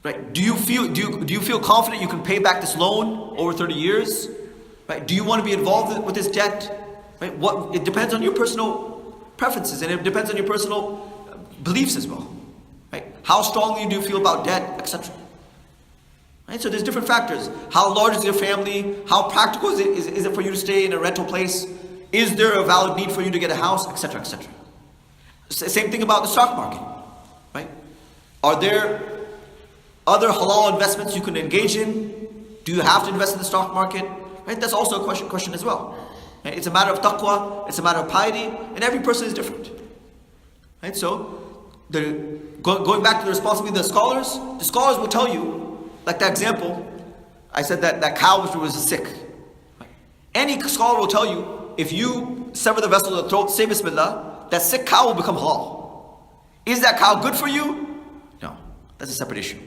Right? Do you feel confident you can pay back this loan over 30 years? Right? Do you want to be involved with this debt? Right? It depends on your personal preferences, and it depends on your personal beliefs as well. Right? How strongly do you feel about debt, etc. Right? So there's different factors. How large is your family? How practical is it for you to stay in a rental place? Is there a valid need for you to get a house, etc., etc. Same thing about the stock market. Right? Are there other halal investments you can engage in? Do you have to invest in the stock market? Right? That's also a question as well. Right? It's a matter of taqwa, it's a matter of piety, and every person is different. Right? So, going back to the responsibility of the scholars will tell you, like that example, I said that cow which was sick. Right? Any scholar will tell you, if you sever the vessel of the throat, say Bismillah, that sick cow will become halal. Is that cow good for you? No, that's a separate issue.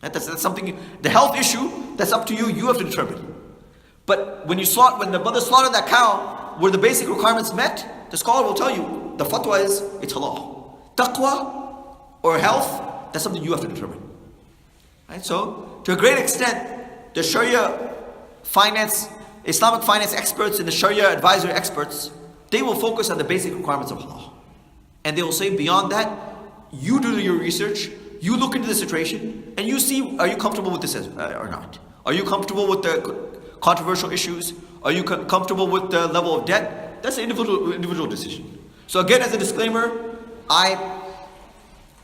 Right? That's something, the health issue, that's up to you, you have to determine. But when the mother slaughtered that cow, were the basic requirements met? The scholar will tell you, the fatwa is, it's halal. Taqwa or health, that's something you have to determine. Right? So, to a great extent, the Sharia Islamic finance experts and the Sharia advisory experts, they will focus on the basic requirements of halal. And they will say, beyond that, you do your research, you look into the situation, and you see, are you comfortable with this or not? Are you comfortable with the controversial issues? Are you comfortable with the level of debt? That's an individual decision. So again, as a disclaimer, I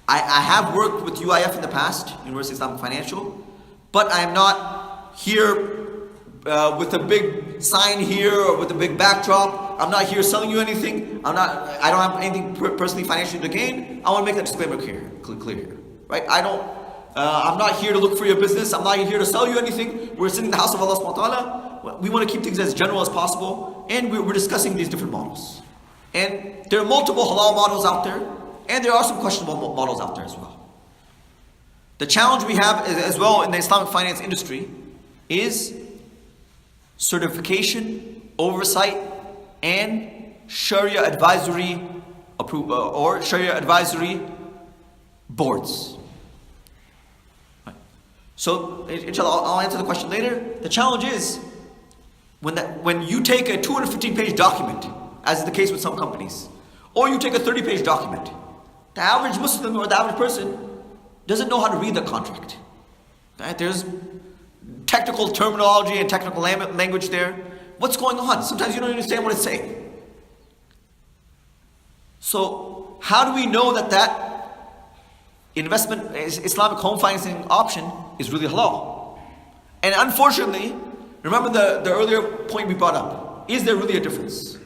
have worked with UIF in the past, University of Islamic Financial, but I am not here with a big sign here or with a big backdrop. I'm not here selling you anything. I don't have anything personally financially to gain. I want to make that disclaimer clear here, right? I'm not here to look for your business. I'm not here to sell you anything. We're sitting in the house of Allah subhanahu wa ta'ala. We want to keep things as general as possible, and we're discussing these different models. And there are multiple halal models out there, and there are some questionable models out there as well. The challenge we have as well in the Islamic finance industry is certification, oversight, and Sharia advisory or Sharia advisory boards. Right. So, inshallah, I'll answer the question later. The challenge is when you take a 215-page document, as is the case with some companies, or you take a 30-page document, the average Muslim or the average person doesn't know how to read the contract. Right? There's technical terminology and technical language there. What's going on? Sometimes you don't understand what it's saying. So, how do we know that investment, Islamic home financing option is really halal? And unfortunately, remember the earlier point we brought up. Is there really a difference?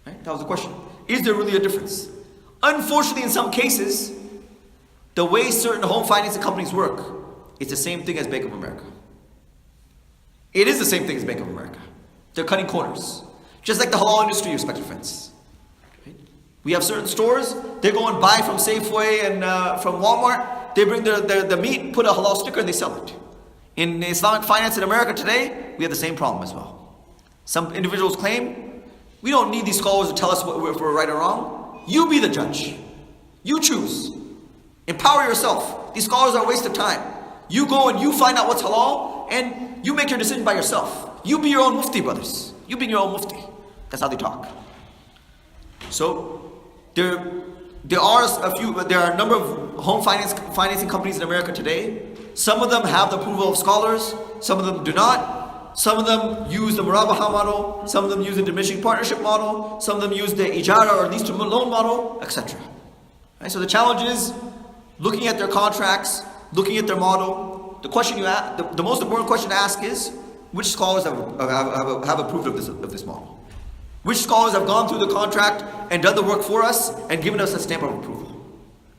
Right? That was the question. Is there really a difference? Unfortunately, in some cases, the way certain home financing companies work, it's the same thing as Bank of America. It is the same thing as Bank of America. They're cutting corners. Just like the halal industry, respected friends. Right? We have certain stores, they go and buy from Safeway and from Walmart, they bring the meat, put a halal sticker, and they sell it. In Islamic finance in America today, we have the same problem as well. Some individuals claim, we don't need these scholars to tell us if we're right or wrong. You be the judge. You choose. Empower yourself. These scholars are a waste of time. You go and you find out what's halal, and you make your decision by yourself. You be your own mufti, brothers. You be your own mufti. That's how they talk. So, there are a number of home financing companies in America today. Some of them have the approval of scholars, some of them do not. Some of them use the Murabaha model, some of them use the diminishing partnership model, some of them use the Ijarah or lease to loan model, etc. Right? So the challenge is looking at their contracts, looking at their model. The most important question to ask is, which scholars have approved of this model? Which scholars have gone through the contract and done the work for us and given us a stamp of approval?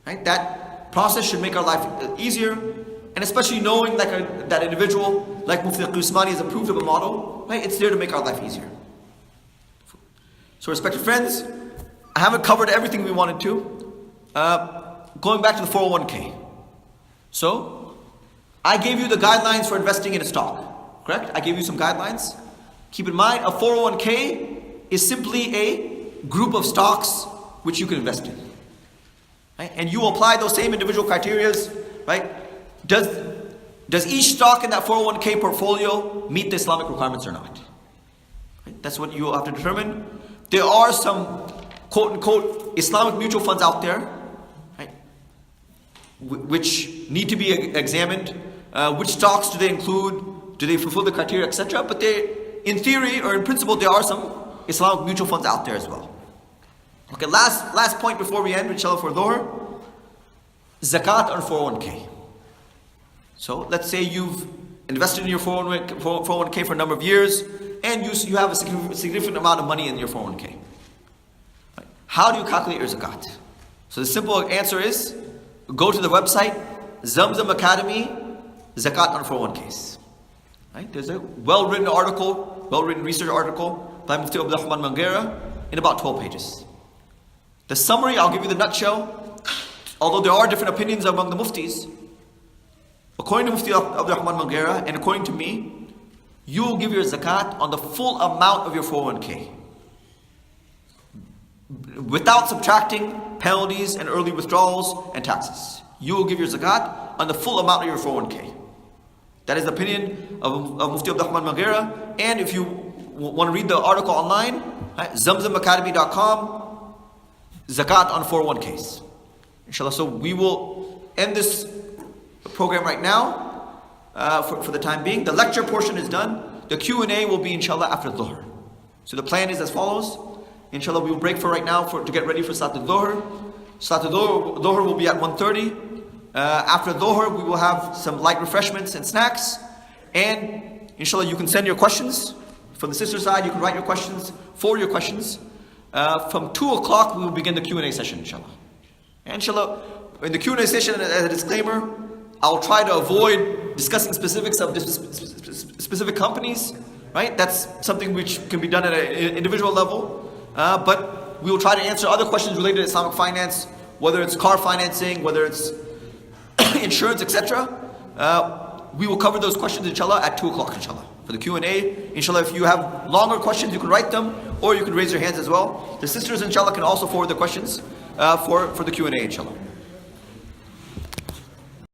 Right? That process should make our life easier, and especially knowing that individual like Mufti Usmani has approved of a model, right? It's there to make our life easier. So respected friends, I haven't covered everything we wanted to. Going back to the 401k. So, I gave you the guidelines for investing in a stock, correct? I gave you some guidelines. Keep in mind, a 401k is simply a group of stocks which you can invest in. Right? And you apply those same individual criterias, right? Does each stock in that 401k portfolio meet the Islamic requirements or not? Right? That's what you will have to determine. There are some quote-unquote Islamic mutual funds out there, right, which need to be examined. Which stocks do they include? Do they fulfill the criteria, etc.? But in theory or in principle, there are some Islamic mutual funds out there as well. Okay, last point before we end, inshallah, for Dhuhr. Zakat on 401k. So let's say you've invested in your 401k for a number of years, and you have a significant amount of money in your 401k. Right? How do you calculate your zakat? So the simple answer is, go to the website, Zamzam Academy, Zakat on 401ks. Right? There's a well-written research article by Mufti Abdullah Nana in about 12 pages. The summary, I'll give you the nutshell. Although there are different opinions among the muftis, according to Mufti Abdullah Nana and according to me, you will give your zakat on the full amount of your 401k, without subtracting penalties and early withdrawals and taxes. You will give your zakat on the full amount of your 401k. That is the opinion of Mufti Abdullah Nana. And if you want to read the article online, zamzamacademy.com, zakat on 401ks. Inshallah, so we will end this program right now for the time being. The lecture portion is done. The Q&A will be inshallah after Dhuhr. So the plan is as follows. Inshallah, we will break for right now to get ready for Salat al-Dhuhr. Salat al-Dhuhr will be at 1:30. After Dhuhr, we will have some light refreshments and snacks. And inshallah, you can send your questions. From the sister side, you can write your questions, forward your questions. From 2 o'clock, we will begin the Q&A session, inshallah. And inshallah, in the Q&A session, as a disclaimer, I'll try to avoid discussing specifics of specific companies, right? That's something which can be done at an individual level. But we will try to answer other questions related to Islamic finance, whether it's car financing, whether it's insurance, etc. We will cover those questions, inshallah, at 2 o'clock, inshallah. For the Q&A, inshallah, if you have longer questions, you can write them, or you can raise your hands as well. The sisters, inshallah, can also forward the questions for the Q&A, inshallah.